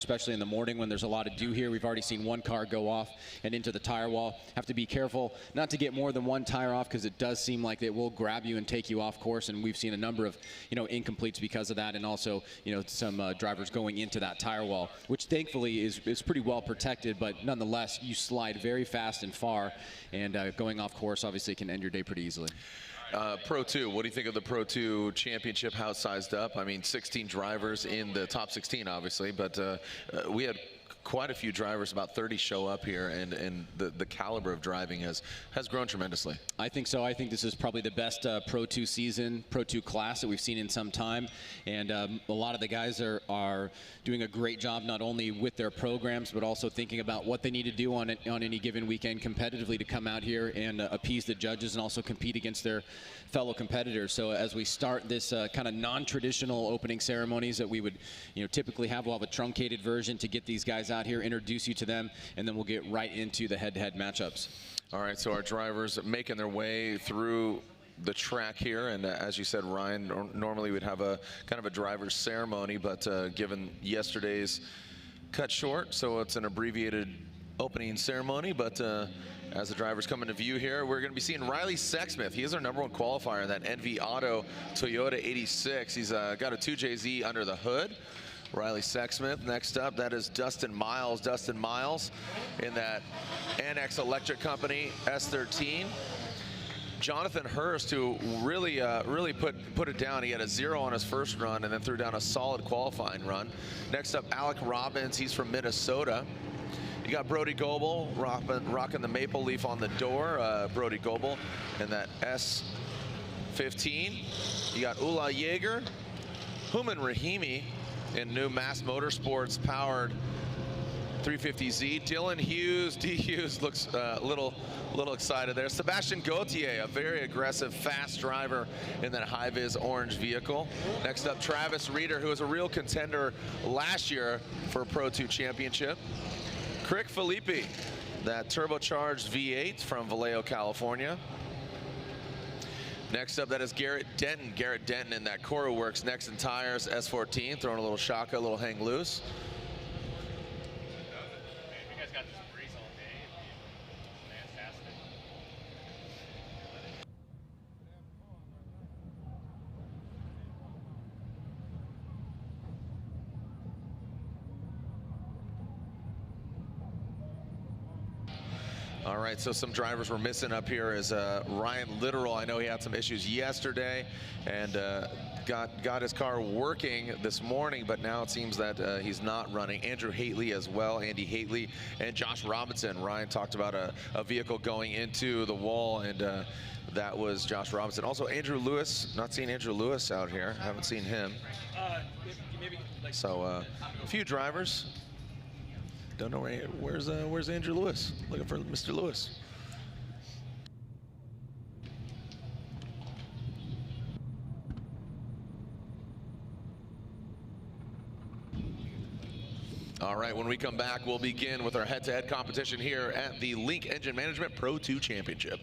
especially in the morning when there's a lot of dew here. We've already seen one car go off and into the tire wall. Have to be careful not to get more than one tire off, because it does seem like it will grab you and take you off course, and we've seen a number of incompletes because of that, and also some drivers going into that tire wall, which thankfully is pretty well protected, but nonetheless you slide very fast and far, and going off course obviously can end your day pretty easily. Pro 2, what do you think of the Pro 2 championship? How it's sized up? I mean, 16 drivers in the top 16, obviously, but we had quite a few drivers, about 30 show up here, and the caliber of driving has grown tremendously. I think so. I think this is probably the best Pro 2 season, Pro 2 class that we've seen in some time, and a lot of the guys are doing a great job, not only with their programs, but also thinking about what they need to do on any given weekend competitively to come out here and appease the judges and also compete against their fellow competitors. So as we start this kind of non-traditional opening ceremonies that we would typically have, we'll have a truncated version to get these guys out here, introduce you to them, and then we'll get right into the head-to-head matchups. All right, so our drivers making their way through the track here, and as you said, Ryan, normally we'd have a kind of a driver's ceremony, but given yesterday's cut short, so it's an abbreviated opening ceremony. But as the drivers come into view here, we're going to be seeing Riley Sexsmith. He is our #1 qualifier in that NV Auto Toyota 86. He's got a 2JZ under the hood. Riley Sexsmith. Next up, that is Dustin Miles. Dustin Miles in that Annex Electric Company S13. Jonathan Hurst, who really put it down. He had a 0 on his first run and then threw down a solid qualifying run. Next up, Alec Robbins. He's from Minnesota. You got Brody Goble rocking the maple leaf on the door. Brody Goble in that S15. You got Ula Jaeger, Human Rahimi in new Mass Motorsports powered 350Z. Dylan Hughes, D. Hughes looks a little excited there. Sebastian Gauthier, a very aggressive, fast driver in that high-vis orange vehicle. Next up, Travis Reeder, who was a real contender last year for a Pro 2 championship. Crick Filippi, that turbocharged V8 from Vallejo, California. Next up, that is Garrett Denton. Garrett Denton in that Cora Works Nexen Tires S14, throwing a little shaka, a little hang loose. You guys got this breeze all day. It's fantastic. All right, so some drivers were missing up here is Ryan Littoral. I know he had some issues yesterday and got his car working this morning, but now it seems that he's not running. Andrew Hateley as well, Andy Hateley, and Josh Robinson. Ryan talked about a vehicle going into the wall, and that was Josh Robinson. Also Andrew Lewis, not seeing Andrew Lewis out here, haven't seen him. So a few drivers. Don't know where's Andrew Lewis? Looking for Mr. Lewis. All right, when we come back, we'll begin with our head-to-head competition here at the Link Engine Management Pro 2 Championship.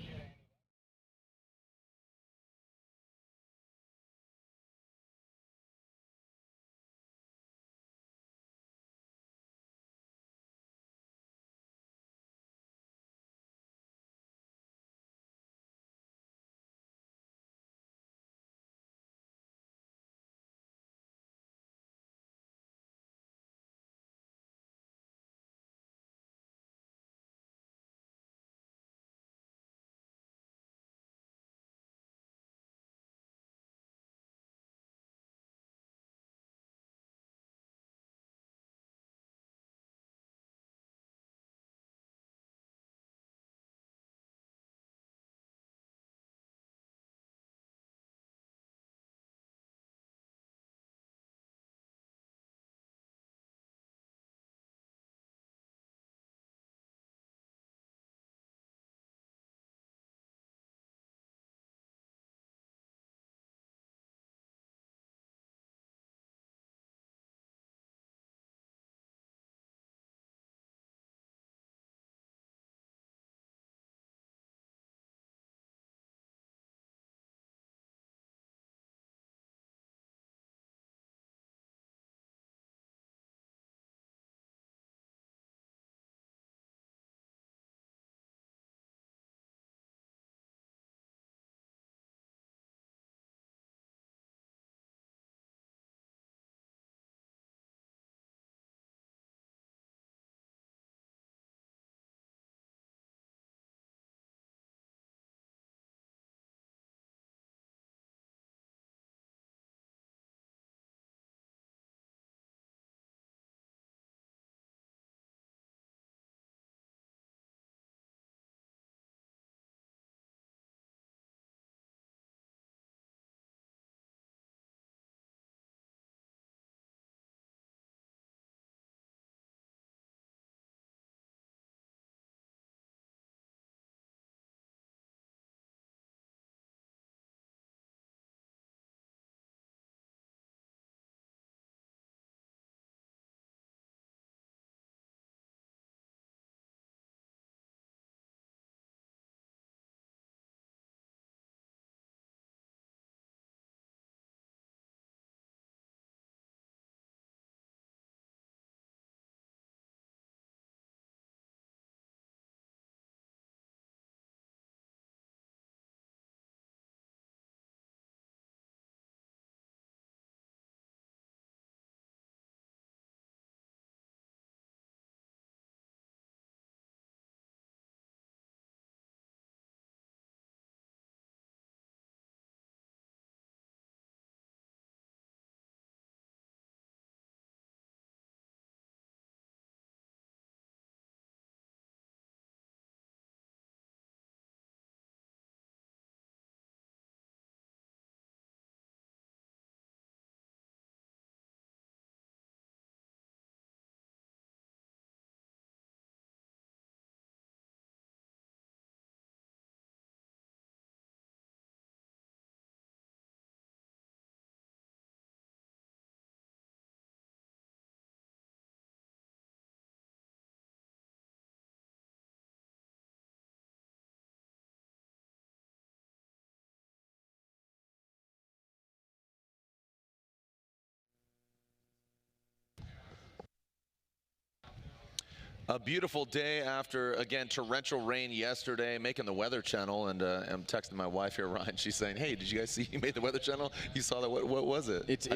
A beautiful day after, again, torrential rain yesterday, making the Weather Channel, and I'm texting my wife here, Ryan. She's saying, "Hey, did you guys see you made the Weather Channel? You saw that? What was it?" It's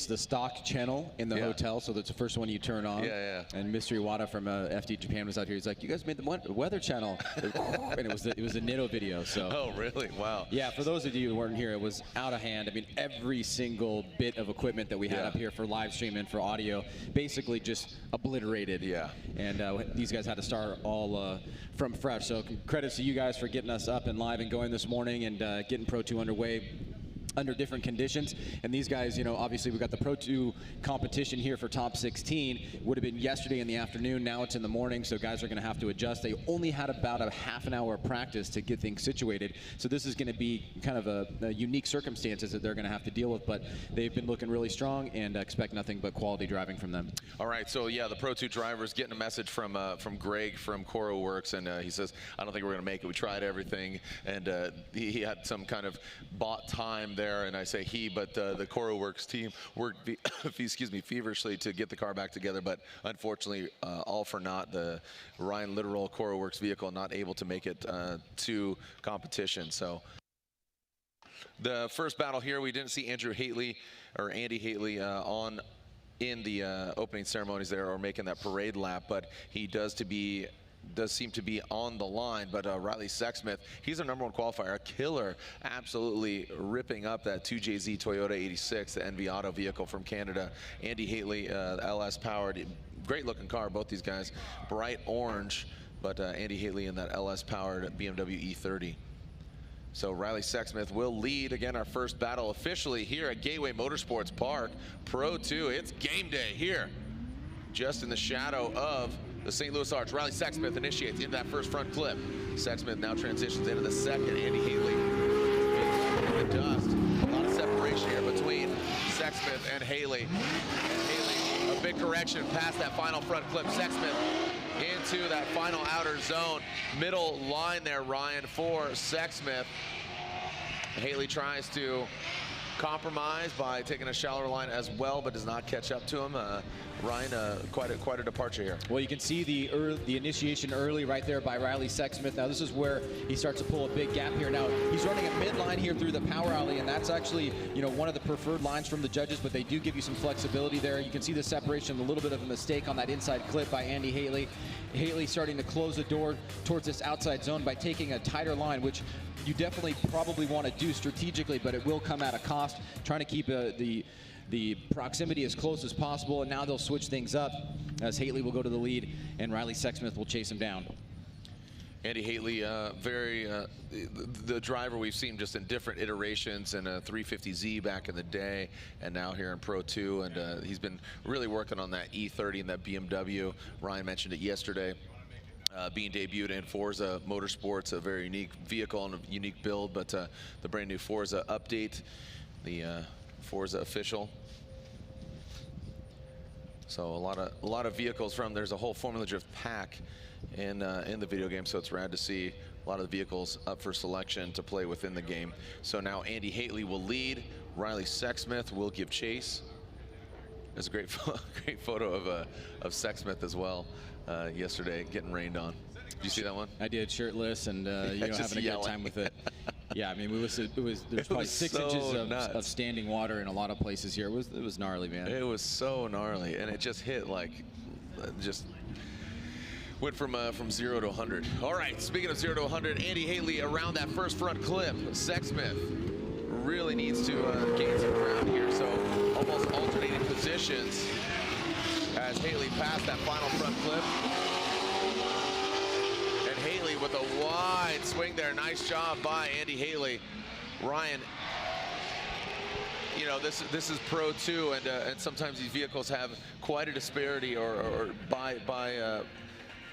the stock channel in the hotel, so that's the first one you turn on. Yeah. And Mystery Wada from FD Japan was out here. He's like, "You guys made the Weather Channel," and it was a Nitto video. So. Oh, really? Wow. Yeah. For those of you who weren't here, it was out of hand. I mean, every single bit of equipment that we had up here for live stream and for audio, basically just obliterated. Yeah. And these guys had to start all from fresh. So credits to you guys for getting us up and live and going this morning and getting Pro 2 underway under different conditions. And these guys, you know, obviously we got the Pro 2 competition here for top 16. Would have been yesterday in the afternoon. Now it's in the morning, so guys are going to have to adjust. They only had about a half an hour of practice to get things situated. So this is going to be kind of a unique circumstances that they're going to have to deal with. But they've been looking really strong, and expect nothing but quality driving from them. All right, so yeah, the Pro 2 drivers getting a message from Greg from Coro Works, and he says, "I don't think we're going to make it. We tried everything," and he had some kind of bought time there. And I say he, but the Coro Works team worked, feverishly to get the car back together. But unfortunately, all for naught. The Ryan literal Coro Works vehicle not able to make it to competition. So the first battle here, we didn't see Andy Hateley in the opening ceremonies there or making that parade lap, but he does seem to be on the line. But Riley Sexsmith, he's our #1 qualifier, a killer, absolutely ripping up that 2JZ Toyota 86, the NV Auto vehicle from Canada. Andy Hateley, LS powered, great looking car, both these guys, bright orange, but Andy Hateley in that LS powered BMW E30. So Riley Sexsmith will lead, again, our first battle officially here at Gateway Motorsports Park. Pro 2, it's game day here, just in the shadow of the St. Louis Arch. Riley Sexsmith initiates into that first front clip. Sexsmith now transitions into the second. Andy Hateley in the dust. A lot of separation here between Sexsmith and Hateley. And Hateley, a big correction past that final front clip. Sexsmith into that final outer zone. Middle line there, Ryan, for Sexsmith. Hateley tries to compromise by taking a shallower line as well, but does not catch up to him. Ryan, quite a departure here. Well, you can see the initiation early right there by Riley Sexsmith. Now this is where he starts to pull a big gap here. Now he's running a midline here through the power alley, and that's actually, you know, one of the preferred lines from the judges, but they do give you some flexibility there. You can see the separation, a little bit of a mistake on that inside clip by Andy Hateley. Hateley starting to close the door towards this outside zone by taking a tighter line, which you definitely probably want to do strategically, but it will come at a cost, trying to keep the proximity as close as possible. And now they'll switch things up as Hateley will go to the lead and Riley Sexsmith will chase him down. Andy Hateley, the driver we've seen just in different iterations in a 350Z back in the day, and now here in Pro 2, and he's been really working on that E30 and that BMW. Ryan mentioned it yesterday. Being debuted in Forza Motorsports, a very unique vehicle and a unique build, but the brand new Forza update, the Forza official. So a lot of vehicles from, there's a whole Formula Drift pack in the video game, so it's rad to see a lot of the vehicles up for selection to play within the game. So now Andy Hateley will lead, Riley Sexsmith will give chase. There's a great photo of Sexsmith as well yesterday, getting rained on. Did you see that one? I did, shirtless, and you know, having a good time with it. Yeah, I mean, there's probably 6 inches of standing water in a lot of places here. It was gnarly, man. It was so gnarly, and it just hit like, just went from 0 to 100. All right, speaking of 0 to 100, Andy Hateley around that first front clip. Sexsmith really needs to gain some ground here, so almost alternating positions as Hateley passed that final front clip. And Hateley with a wide swing there. Nice job by Andy Hateley. Ryan, you know, this is Pro 2, and sometimes these vehicles have quite a disparity, or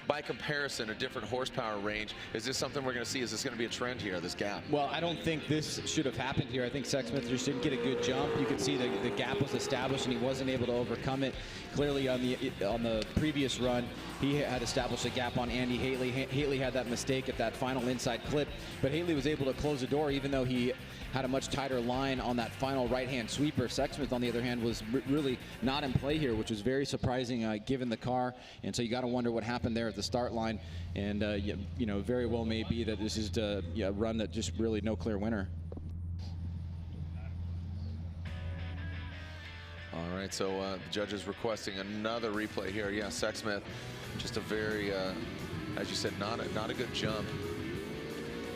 by comparison, a different horsepower range. Is this something we're going to see? Is this going to be a trend here, this gap? Well, I don't think this should have happened here. I think Sexsmith just didn't get a good jump. You can see the gap was established, and he wasn't able to overcome it. Clearly, on the previous run, he had established a gap on Andy Hateley. Hateley had that mistake at that final inside clip, but Hateley was able to close the door, even though he had a much tighter line on that final right-hand sweeper. Sexsmith, on the other hand, was really not in play here, which was very surprising given the car. And so you got to wonder what happened there at the start line. And, you know, very well may be that this is a run that just really no clear winner. All right, so the judges requesting another replay here. Yeah, Sexsmith, just a very, as you said, not a good jump.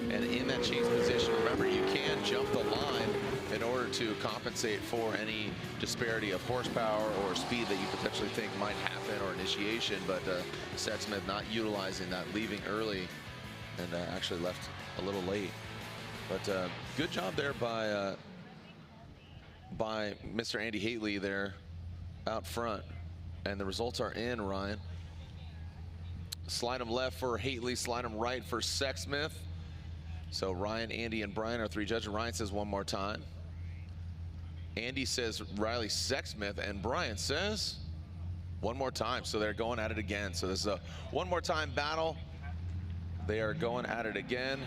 And in that chase position, remember, you can jump the line in order to compensate for any disparity of horsepower or speed that you potentially think might happen, or initiation. But Sexsmith not utilizing that, leaving early, and actually left a little late. But good job there by Mr. Andy Hateley there out front. And the results are in, Ryan. Slide him left for Hateley, slide him right for Sexsmith. So Ryan, Andy, and Brian are three judges. Ryan says one more time. Andy says Riley Sexsmith, and Brian says one more time. So they're going at it again. So this is a one more time battle. They are going at it again.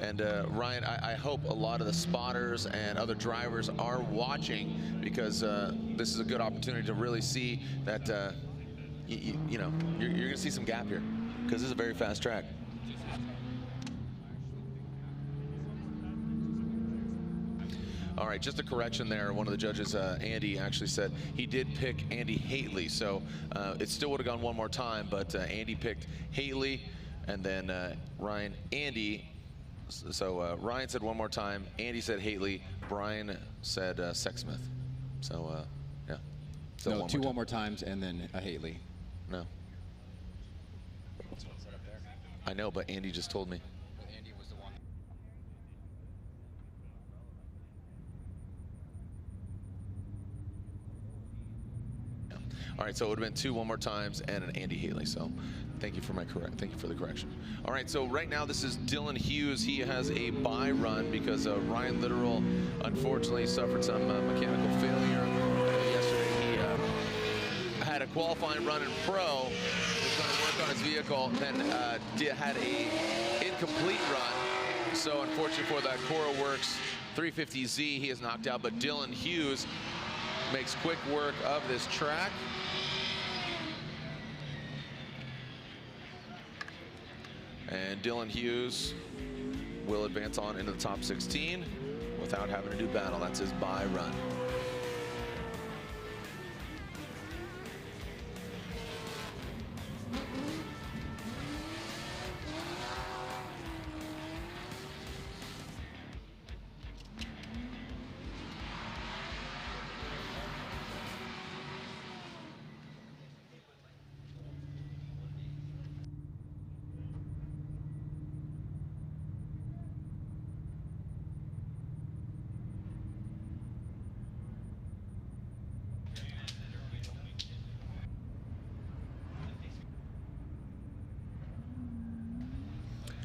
And Ryan, I hope a lot of the spotters and other drivers are watching, because this is a good opportunity to really see that, you know, you're going to see some gap here, because this is a very fast track. All right, just a correction there. One of the judges, Andy, actually said he did pick Andy Hateley. So it still would have gone one more time, but Andy picked Hateley, and then Ryan, Andy. So Ryan said one more time, Andy said Hateley, Brian said Sexsmith. So yeah. So no, one more times, and then a Hateley. No. I know, but Andy just told me. Andy was the one. Yeah. All right, so it would have been two one more times and an Andy Hateley. So thank you for the correction. All right, so right now this is Dylan Hughes. He has a bye run because Ryan Littoral unfortunately suffered some mechanical failure yesterday. He had a qualifying run in pro, was going to work on his vehicle, then had a incomplete run. So unfortunately for that Cora Works 350Z, he is knocked out. But Dylan Hughes makes quick work of this track. And Dylan Hughes will advance on into the top 16 without having to do battle. That's his bye run.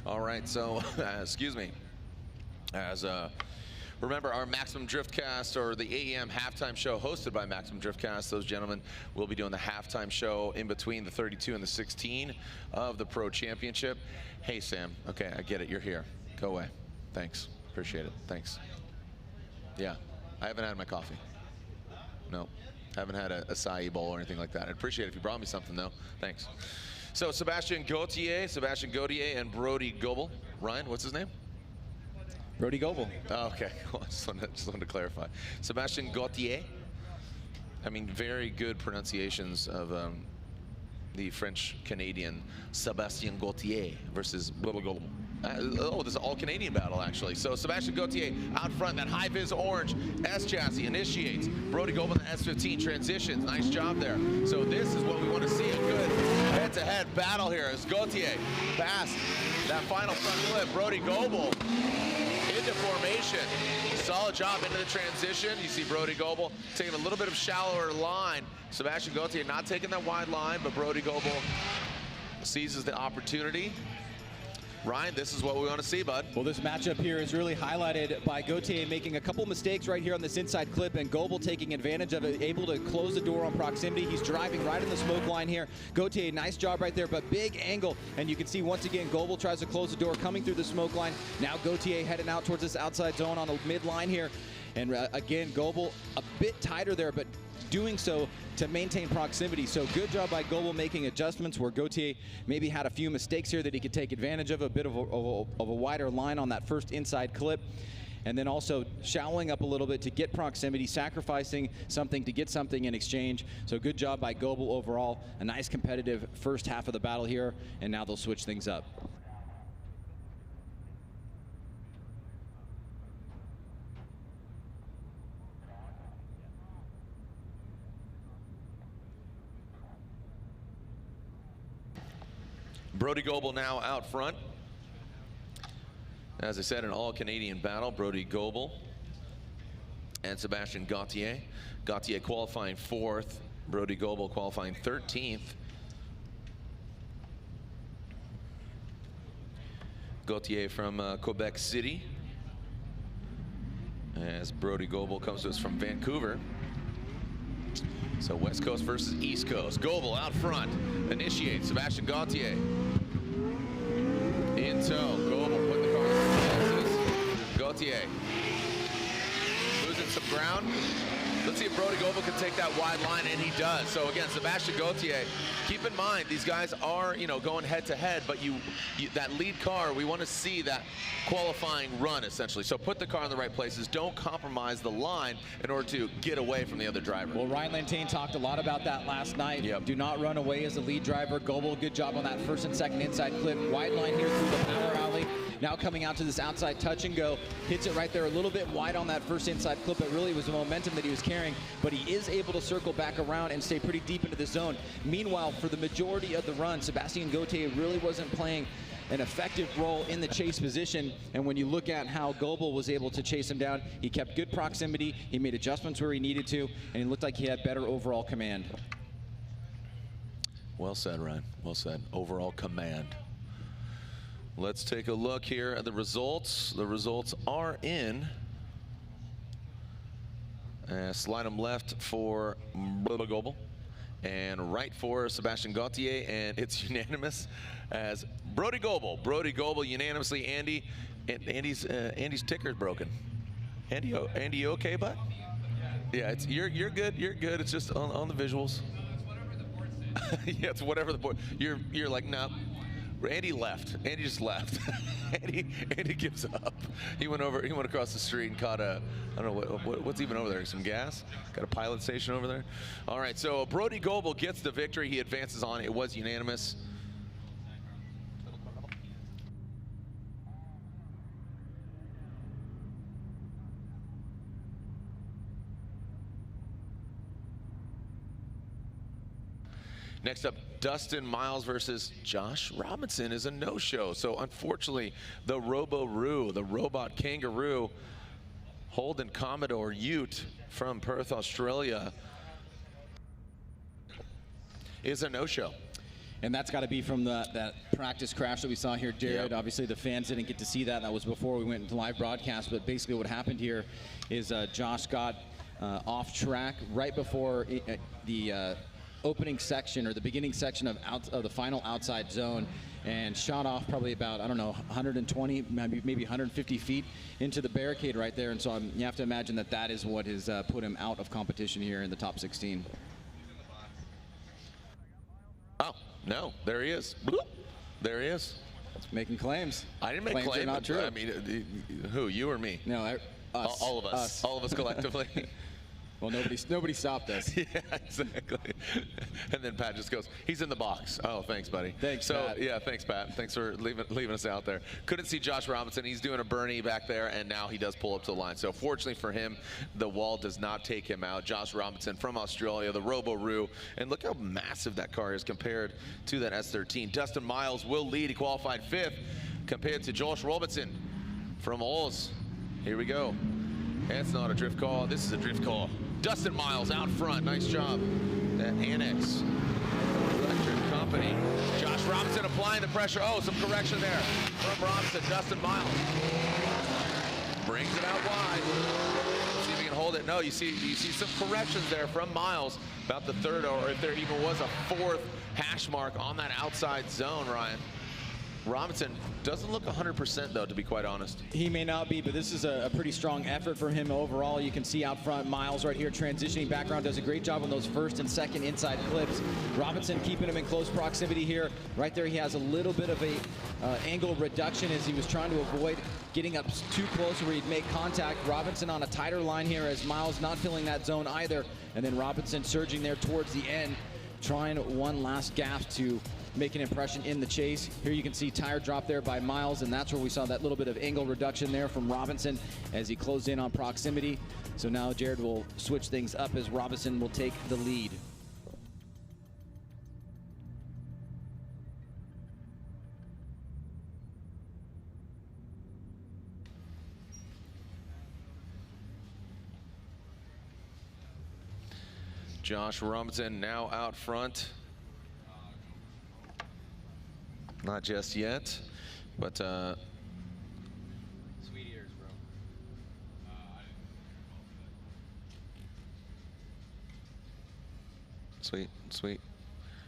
All right, so excuse me. As remember, our Maximum Driftcast, or the AEM halftime show hosted by Maximum Driftcast, those gentlemen will be doing the halftime show in between the 32 and the 16 of the Pro Championship. Hey, Sam. Okay, I get it. You're here. Go away. Thanks. Appreciate it. Thanks. Yeah, I haven't had my coffee. No, haven't had a acai bowl or anything like that. I'd appreciate it if you brought me something, though. Thanks. So Sebastian Gauthier, and Brody Goble. Ryan, what's his name? Brody Goble. Oh, okay, cool. Just wanted to clarify. Sebastian Gauthier. I mean, very good pronunciations of the French-Canadian Sebastian Gauthier versus Brody Goble. Oh, this is an all-Canadian battle, actually. So Sebastian Gauthier out front, that high-vis orange S-chassis initiates. Brody Goble in the S15 transitions. Nice job there. So this is what we want to see, a good head-to-head battle here as Gauthier past that final front flip. Brody Goble into formation. Solid job into the transition. You see Brody Goble taking a little bit of shallower line. Sebastian Gauthier not taking that wide line, but Brody Goble seizes the opportunity. Ryan, this is what we want to see, bud. Well, this matchup here is really highlighted by Gauthier making a couple mistakes right here on this inside clip, and Goble taking advantage of it, able to close the door on proximity. He's driving right in the smoke line here. Gauthier, nice job right there, but big angle. And you can see once again, Goble tries to close the door, coming through the smoke line. Now Gauthier heading out towards this outside zone on the mid-line here. And again, Goble a bit tighter there, but doing so to maintain proximity. So good job by Goble making adjustments where Gauthier maybe had a few mistakes here that he could take advantage of, a bit of a wider line on that first inside clip. And then also shallowing up a little bit to get proximity, sacrificing something to get something in exchange. So good job by Goble overall. A nice competitive first half of the battle here, and now they'll switch things up. Brody Goble now out front. As I said, an all-Canadian battle. Brody Goble and Sebastian Gauthier. Gauthier qualifying 4th. Brody Goble qualifying 13th. Gauthier from Quebec City, as Brody Goble comes to us from Vancouver. So West Coast versus East Coast. Goble out front, initiates. Sebastian Gauthier in tow. Goble putting the car in the Gauthier losing some ground. Let's see if Brody Goble can take that wide line, and he does. So again, Sebastian Gauthier, keep in mind, these guys are, going head to head, but that lead car, we want to see that qualifying run, essentially. So put the car in the right places. Don't compromise the line in order to get away from the other driver. Well, Ryan Lantane talked a lot about that last night. Yep. Do not run away as the lead driver. Goble, good job on that first and second inside clip. Wide line here through the power alley. Now coming out to this outside touch and go. Hits it right there a little bit wide on that first inside clip. It really was the momentum that he was carrying, but he is able to circle back around and stay pretty deep into the zone. Meanwhile, for the majority of the run, Sebastian Gauthier really wasn't playing an effective role in the chase position. And when you look at how Goble was able to chase him down, he kept good proximity, he made adjustments where he needed to, and he looked like he had better overall command. Well said, Ryan. Well said. Overall command. Let's take a look here at the results. The results are in. Slide them left for Goble and right for Sebastian Gauthier, and it's unanimous as Brody Goble unanimously. Andy's ticker's broken. Andy, you okay, bud? Yeah, you're good. You're good. It's just on the visuals. Yeah, it's whatever the board. You're like, no. Andy left. Andy just left. Andy gives up. He went across the street and caught I don't know what's even over there. Some gas. Got a pilot station over there. All right. So Brody Goble gets the victory. He advances on. It was unanimous. Next up, Dustin Miles versus Josh Robinson is a no-show. So unfortunately, the Robo-Roo, the robot kangaroo, Holden Commodore Ute from Perth, Australia, is a no-show. And that's got to be from that practice crash that we saw here, Jared. Yep. Obviously, the fans didn't get to see that. That was before we went into live broadcast. But basically what happened here is Josh got off track right before the opening section, or the beginning section of the final outside zone, and shot off probably about, I don't know, 120, maybe 150 feet into the barricade right there. And so you have to imagine that is what has put him out of competition here in the top 16. Oh, no, there he is. Bloop. There he is. Making claims. I didn't make claims. Not true. I mean, who, you or me? No, us. All of us. All of us collectively. Well, nobody stopped us. Yeah, exactly. And then Pat just goes, he's in the box. Oh, thanks, buddy. Thanks, Pat. Yeah, thanks, Pat. Thanks for leaving us out there. Couldn't see Josh Robinson. He's doing a Bernie back there, and now he does pull up to the line. So fortunately for him, the wall does not take him out. Josh Robinson from Australia, the Robo-Roo. And look how massive that car is compared to that S13. Dustin Miles will lead. He qualified 5th compared to Josh Robinson from Oz. Here we go. That's not a drift call. This is a drift call. Dustin Miles out front. Nice job. That Annex Electric Company. Josh Robinson Robinson applying the pressure. Oh, some correction there from Robinson. Dustin Miles brings it out wide. Let's see if he can hold it. No, you see some corrections there from Miles about the third, or if there even was a fourth hash mark on that outside zone, Ryan. Robinson doesn't look 100% though, to be quite honest. He may not be, but this is a pretty strong effort for him overall. You can see out front, Miles right here transitioning background, does a great job on those first and second inside clips. Robinson keeping him in close proximity here. Right there, he has a little bit of a angle reduction as he was trying to avoid getting up too close where he'd make contact. Robinson on a tighter line here as Miles not filling that zone either. And then Robinson surging there towards the end, trying one last gasp to make an impression in the chase. Here you can see tire drop there by Miles, and that's where we saw that little bit of angle reduction there from Robinson as he closed in on proximity. So now Jared will switch things up as Robinson will take the lead. Josh Robinson now out front. Not just yet, but Sweet ears, bro.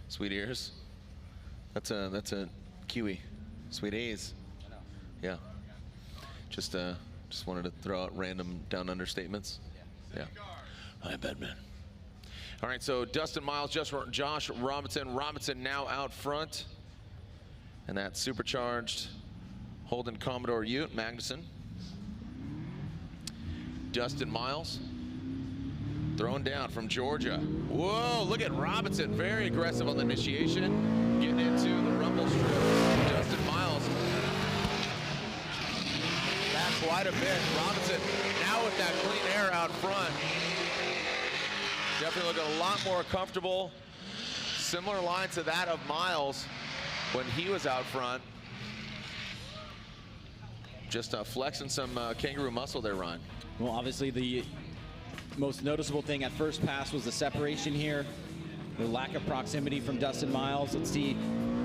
sweet ears. That's a Kiwi. Sweet A's. I know. Yeah. Just wanted to throw out random down under statements. Yeah. Hi, Batman. All right, so Dustin Miles, Josh Robinson now out front. And that supercharged Holden Commodore Ute, Magnuson. Dustin Miles, thrown down from Georgia. Whoa, look at Robinson, very aggressive on the initiation, getting into the rumble strip. Dustin Miles, back quite a bit. Robinson now with that clean air out front. Definitely looking a lot more comfortable. Similar line to that of Miles when he was out front. Just flexing some kangaroo muscle there, Ryan. Well, obviously the most noticeable thing at first pass was the separation here, the lack of proximity from Dustin Miles. Let's see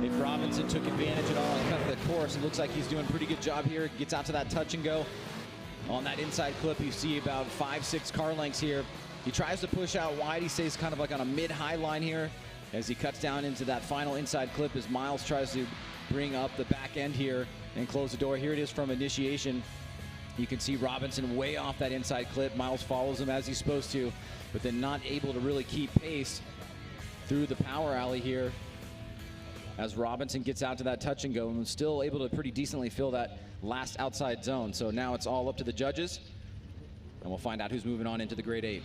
if Robinson took advantage at all and cut the course. It looks like he's doing a pretty good job here. Gets out to that touch and go. On that inside clip, you see about 5-6 car lengths here. He tries to push out wide. He stays kind of like on a mid-high line here as he cuts down into that final inside clip as Miles tries to bring up the back end here and close the door. Here it is from initiation. You can see Robinson way off that inside clip. Miles follows him as he's supposed to, but then not able to really keep pace through the power alley here as Robinson gets out to that touch and go and was still able to pretty decently fill that last outside zone. So now it's all up to the judges, and we'll find out who's moving on into the grade 8.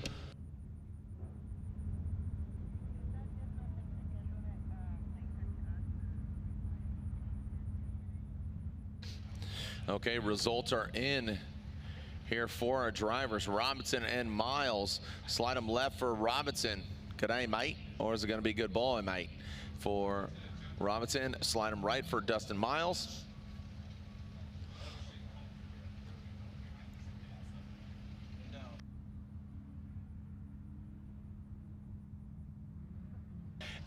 Okay, results are in here for our drivers, Robinson and Miles. Slide them left for Robinson. G'day, mate. Or is it going to be good boy, mate? For Robinson, slide them right for Dustin Miles.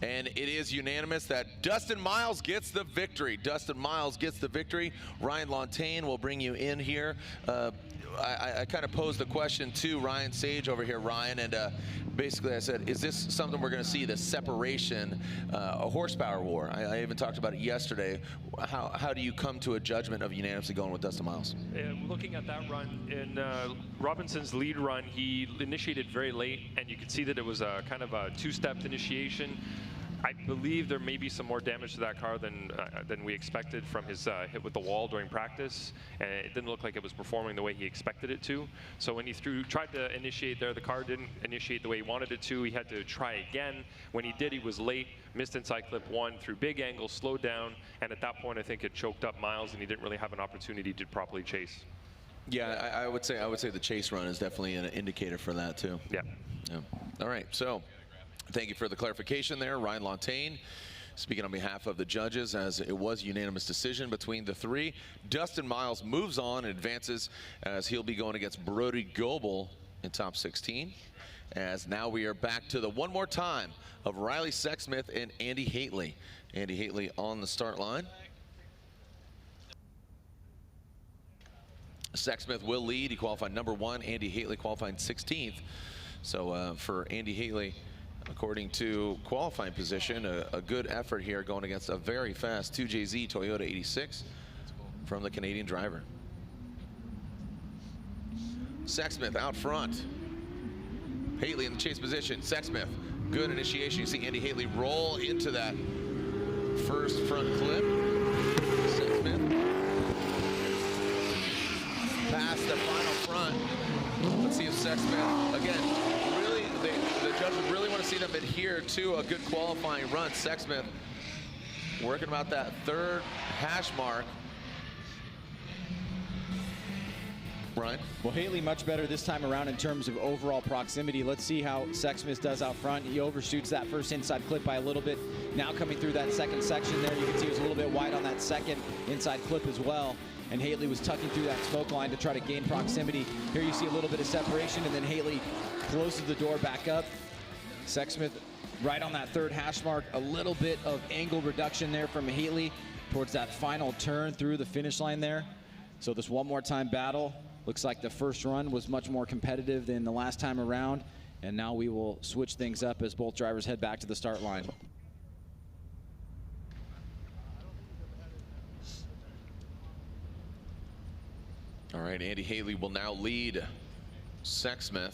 And it is unanimous that Dustin Miles gets the victory. Dustin Miles gets the victory. Ryan Lontaine will bring you in here. I kind of posed the question to Ryan Sage over here, Ryan, and basically I said, is this something we're going to see, the separation, a horsepower war? I even talked about it yesterday. How do you come to a judgment of unanimously going with Dustin Miles? Looking at that run, in Robinson's lead run, he initiated very late, and you could see that it was a kind of a two-stepped initiation. I believe there may be some more damage to that car than we expected from his hit with the wall during practice, and it didn't look like it was performing the way he expected it to. So when he tried to initiate there, the car didn't initiate the way he wanted it to. He had to try again. When he did, he was late, missed inside clip 1 through big angle, slowed down, and at that point I think it choked up Miles, and he didn't really have an opportunity to properly chase. Yeah, I would say the chase run is definitely an indicator for that too. Yeah. All right, so thank you for the clarification there, Ryan Lontaine. Speaking on behalf of the judges, as it was unanimous decision between the three. Dustin Miles moves on and advances as he'll be going against Brody Goble in top 16. As now we are back to the one more time of Riley Sexsmith and Andy Hateley. Andy Hateley on the start line. Sexsmith will lead. He qualified #1. Andy Hateley qualifying 16th. So for Andy Hateley, according to qualifying position, a good effort here going against a very fast 2JZ Toyota 86 from the Canadian driver. Sexsmith out front. Hateley in the chase position. Sexsmith, good initiation. You see Andy Hateley roll into that first front clip. Sexsmith past the final front. Let's see if Sexsmith, again, really, the judges really want to see them adhere to a good qualifying run. Sexsmith working about that third hash mark. Ryan? Well, Hateley much better this time around in terms of overall proximity. Let's see how Sexsmith does out front. He overshoots that first inside clip by a little bit. Now coming through that second section there, you can see he was a little bit wide on that second inside clip as well. And Hateley was tucking through that smoke line to try to gain proximity. Here you see a little bit of separation, and then Hateley closes the door back up. Sexsmith right on that third hash mark. A little bit of angle reduction there from Hateley towards that final turn through the finish line there. So this one more time battle. Looks like the first run was much more competitive than the last time around. And now we will switch things up as both drivers head back to the start line. All right, Andy Hateley will now lead Sexsmith.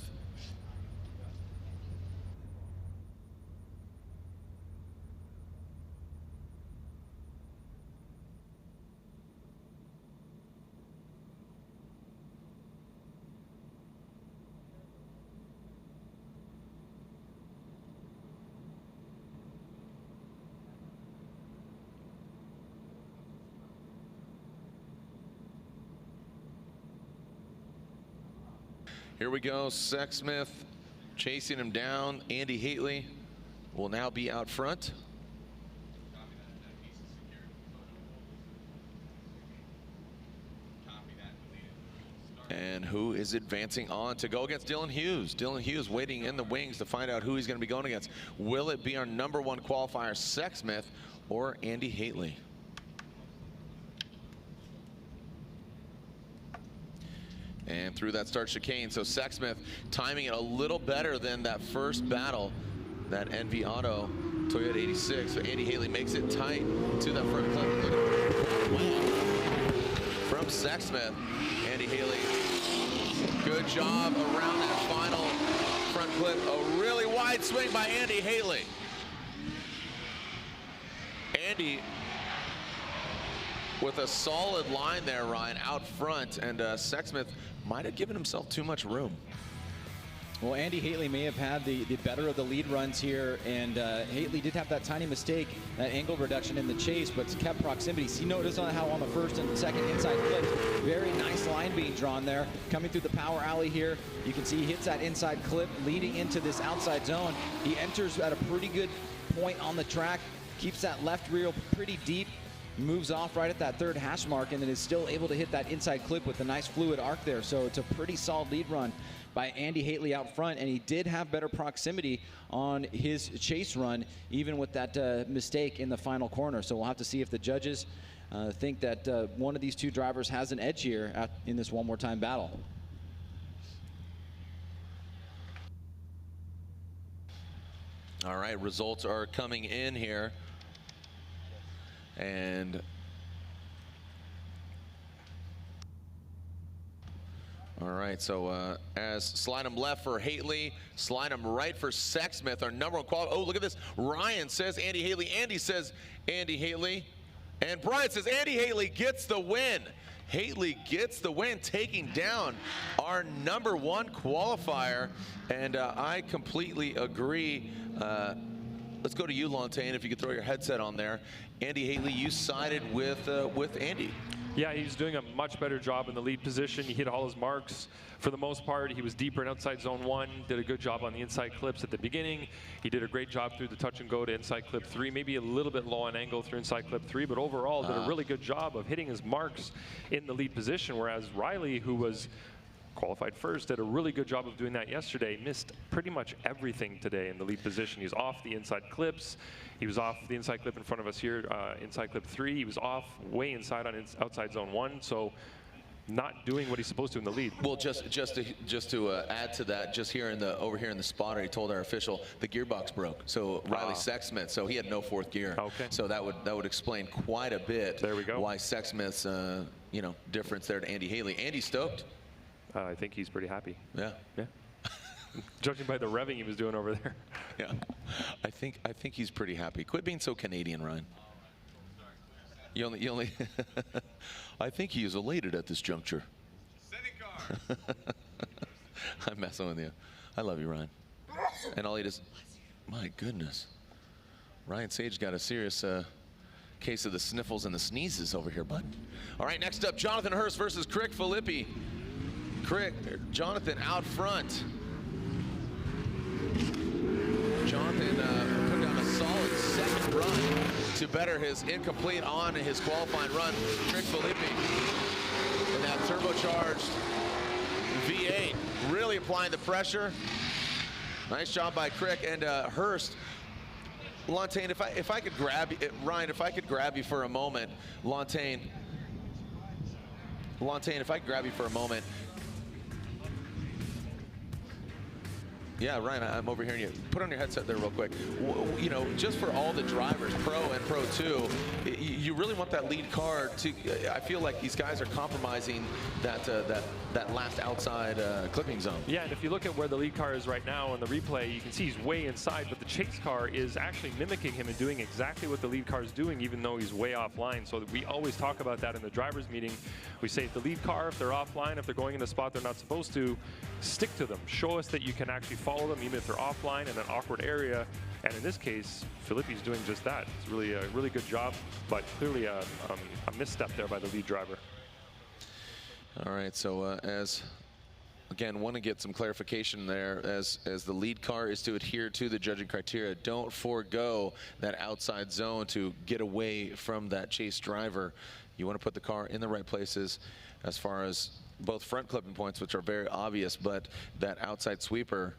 Here we go, Sexsmith chasing him down. Andy Hateley will now be out front. And who is advancing on to go against Dylan Hughes? Dylan Hughes waiting in the wings to find out who he's going to be going against. Will it be our #1 qualifier, Sexsmith, or Andy Hateley? And through that start chicane, so Sexsmith timing it a little better than that first battle, that NV Auto Toyota 86. So Andy Hateley makes it tight to that front clip. From Sexsmith, Andy Hateley, good job around that final front clip. A really wide swing by Andy Hateley. Andy with a solid line there, Ryan, out front, and Sexsmith might have given himself too much room. Well, Andy Hateley may have had the better of the lead runs here, and Hateley did have that tiny mistake, that angle reduction in the chase, but kept proximity. See, notice on how on the first and second inside clip, very nice line being drawn there. Coming through the power alley here, you can see he hits that inside clip leading into this outside zone. He enters at a pretty good point on the track, keeps that left rear pretty deep, moves off right at that third hash mark, and then is still able to hit that inside clip with a nice fluid arc there. So it's a pretty solid lead run by Andy Hateley out front, and he did have better proximity on his chase run, even with that mistake in the final corner. So we'll have to see if the judges think that one of these two drivers has an edge here in this one more time battle. All right, results are coming in here. And all right, so as slide him left for Hateley, slide him right for Sexsmith, our #1 qualifier. Oh, look at this. Ryan says Andy Hateley. Andy says Andy Hateley. And Brian says Andy Hateley gets the win. Hateley gets the win, taking down our #1 qualifier. And I completely agree. Let's go to you, Lantain, if you could throw your headset on there. Andy Hateley, you sided with Andy. Yeah, he's doing a much better job in the lead position. He hit all his marks for the most part. He was deeper in outside zone 1, did a good job on the inside clips at the beginning. He did a great job through the touch and go to inside clip 3, maybe a little bit low on angle through inside clip 3, but overall did a really good job of hitting his marks in the lead position, whereas Riley, who was qualified first, did a really good job of doing that yesterday, missed pretty much everything today in the lead position. He was off the inside clips. He was off the inside clip in front of us here, inside clip 3. He was off way inside on outside zone 1. So not doing what he's supposed to in the lead. Well, just to add to that, just here over here in the spotter, he told our official the gearbox broke. So Riley Sexsmith, so he had no 4th gear. Okay. So that would explain quite a bit. There we go. Why Sexsmith's difference there to Andy Hateley. Andy stoked. I think he's pretty happy. Yeah. Yeah. Judging by the revving he was doing over there. Yeah. I think he's pretty happy. Quit being so Canadian, Ryan. You only I think he is elated at this juncture. I'm messing with you. I love you, Ryan. And all he does, my goodness. Ryan Sage got a serious case of the sniffles and the sneezes over here, bud. All right, next up, Jonathan Hurst versus Crick Filippi. Jonathan out front. Jonathan put down a solid 2nd run to better his incomplete on his qualifying run. Crick Filippi in that turbocharged V8, really applying the pressure. Nice job by Crick and Hurst. Lantaine, if I could grab you, Ryan, if I could grab you for a moment, Lantaine, if I could grab you for a moment. Yeah, Ryan, I'm overhearing you. Put on your headset there real quick. You know, just for all the drivers, Pro and Pro 2, you really want that lead car to, I feel like these guys are compromising that last outside clipping zone. Yeah, and if you look at where the lead car is right now on the replay, you can see he's way inside, but the chase car is actually mimicking him and doing exactly what the lead car is doing, even though he's way offline. So we always talk about that in the driver's meeting. We say if the lead car, if they're offline, if they're going in a spot they're not supposed to, stick to them. Show us that you can actually follow them, even if they're offline in an awkward area. And in this case, Filippi's doing just that. It's really a really good job, but clearly a misstep there by the lead driver. All right, so again, want to get some clarification there as the lead car is to adhere to the judging criteria. Don't forego that outside zone to get away from that chase driver. You want to put the car in the right places as far as both front clipping points, which are very obvious, but that outside sweeper,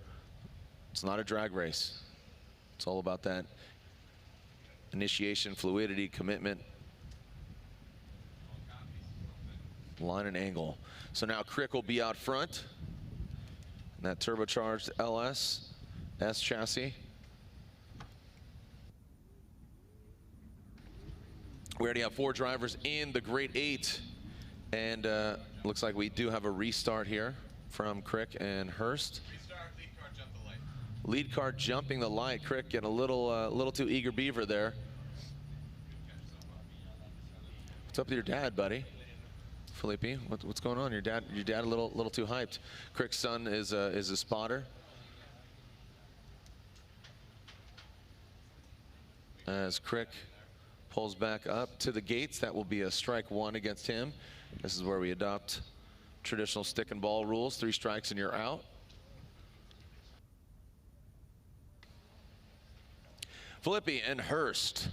it's not a drag race. It's all about that initiation, fluidity, commitment, line and angle. So now Crick will be out front. And that turbocharged LS S chassis. We already have 4 drivers in the Great 8. And looks like we do have a restart here from Crick and Hurst. Restart, lead car, jump the light. Lead car jumping the light. Crick getting a little too eager beaver there. What's up with your dad, buddy? Filippi, what's going on? Your dad a little too hyped. Crick's son is a spotter. As Crick pulls back up to the gates, that will be a strike 1 against him. This is where we adopt traditional stick and ball rules. 3 strikes and you're out. Filippi and Hurst.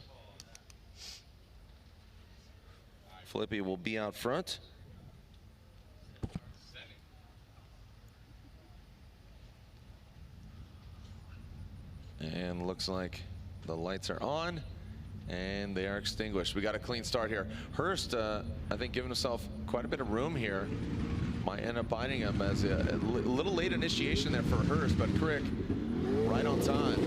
Filippi will be out front. And looks like the lights are on and they are extinguished. We got a clean start here. Hurst, I think, giving himself quite a bit of room here. Might end up biting him as a little late initiation there for Hurst, but Crick right on time.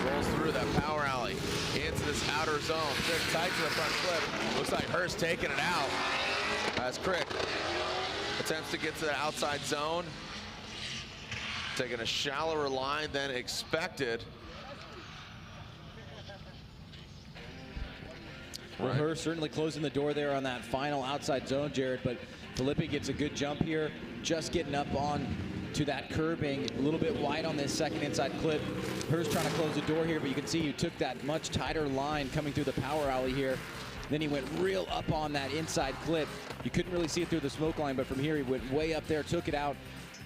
Rolls through that power alley into this outer zone. Crick tight to the front clip. Looks like Hurst taking it out as Crick attempts to get to the outside zone. Taking a shallower line than expected. Well, Hurst certainly closing the door there on that final outside zone, Jared, but Filippi gets a good jump here, just getting up on to that curbing, a little bit wide on this second inside clip. Hurst trying to close the door here, but you can see you took that much tighter line coming through the power alley here. Then he went real up on that inside clip. You couldn't really see it through the smoke line, but from here he went way up there, took it out.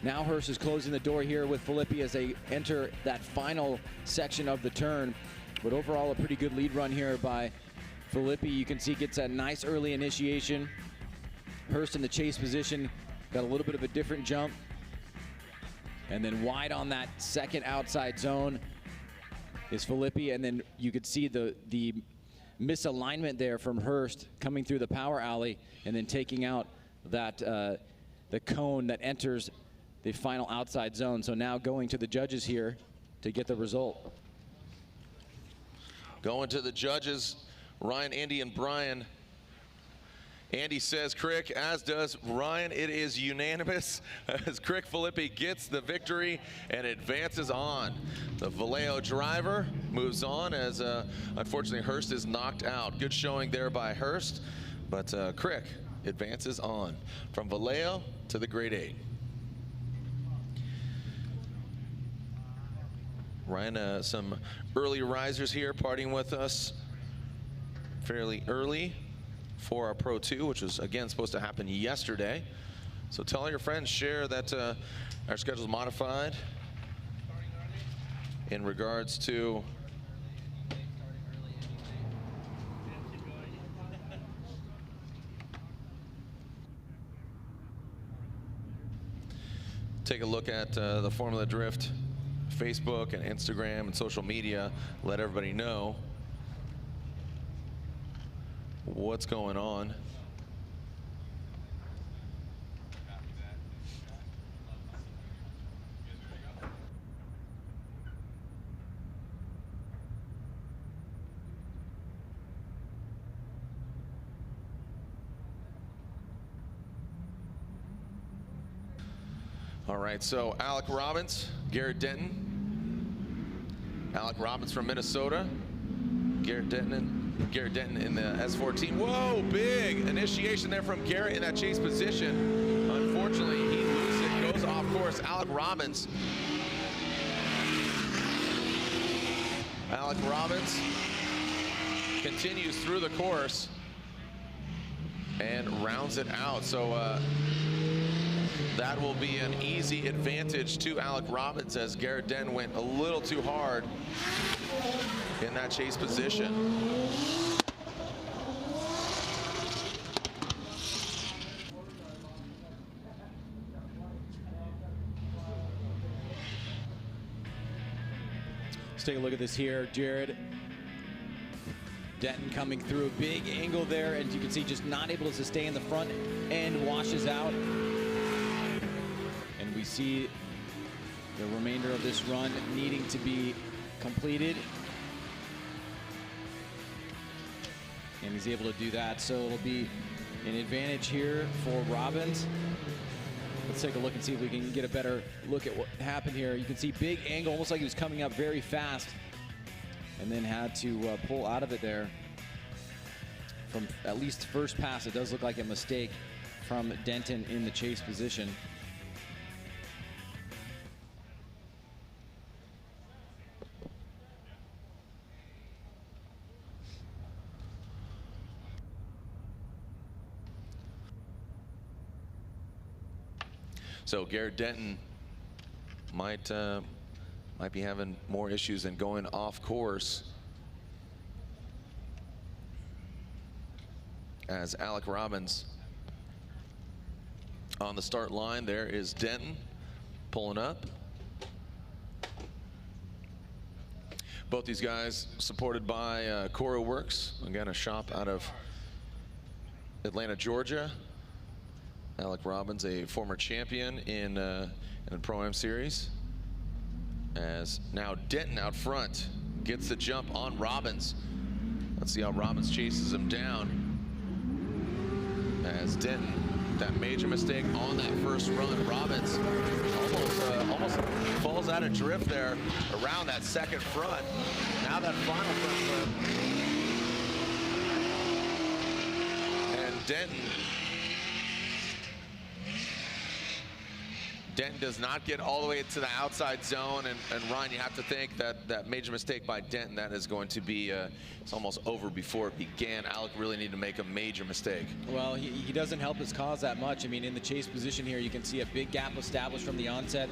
Now Hurst is closing the door here with Filippi as they enter that final section of the turn. But overall, a pretty good lead run here by Filippi. You can see gets a nice early initiation. Hurst in the chase position, got a little bit of a different jump. And then wide on that second outside zone is Filippi, and then you could see the misalignment there from Hurst coming through the power alley and then taking out that the cone that enters the final outside zone. So now going to the judges here to get the result. Going to the judges, Ryan, Andy, and Brian. Andy says Crick, as does Ryan. It is unanimous as Crick Filippi gets the victory and advances on. The Vallejo driver moves on as unfortunately Hurst is knocked out. Good showing there by Hurst, but Crick advances on from Vallejo to the Grade 8. Ryan, some early risers here partying with us fairly early for our Pro 2, which was again supposed to happen yesterday. So tell all your friends, share that our schedule is modified in regards to take a look at the Formula Drift Facebook and Instagram and social media. Let everybody know what's going on. All right, so Alec Robbins, Garrett Denton. Alec Robbins from Minnesota. Garrett Denton in the S14. Whoa, big initiation there from Garrett in that chase position. Unfortunately, he loses it, goes off course. Alec Robbins. Alec Robbins continues through the course and rounds it out. So that will be an easy advantage to Alec Robbins as Garrett Denton went a little too hard in that chase position. Let's take a look at this here, Jared. Denton coming through a big angle there, and you can see just not able to stay in the front end, washes out. And we see the remainder of this run needing to be completed. And he's able to do that, so it'll be an advantage here for Robbins. Let's take a look and see if we can get a better look at what happened here. You can see big angle, almost like he was coming up very fast, and then had to pull out of it there. From at least first pass, it does look like a mistake from Denton in the chase position. So Garrett Denton might be having more issues than going off course, as Alec Robbins on the start line. There is Denton pulling up. Both these guys supported by Coro Works, again a shop out of Atlanta, Georgia. Alec Robbins, a former champion in the Pro-Am series. As now Denton out front gets the jump on Robbins. Let's see how Robbins chases him down. As Denton, that major mistake on that first run. Robbins almost falls out of drift there around that second front. Now that final front flip. And Denton does not get all the way to the outside zone, and Ryan, you have to think that that major mistake by Denton, that is going to be, it's almost over before it began. Alec really needed to make a major mistake. Well, he doesn't help his cause that much. I mean, in the chase position here, you can see a big gap established from the onset.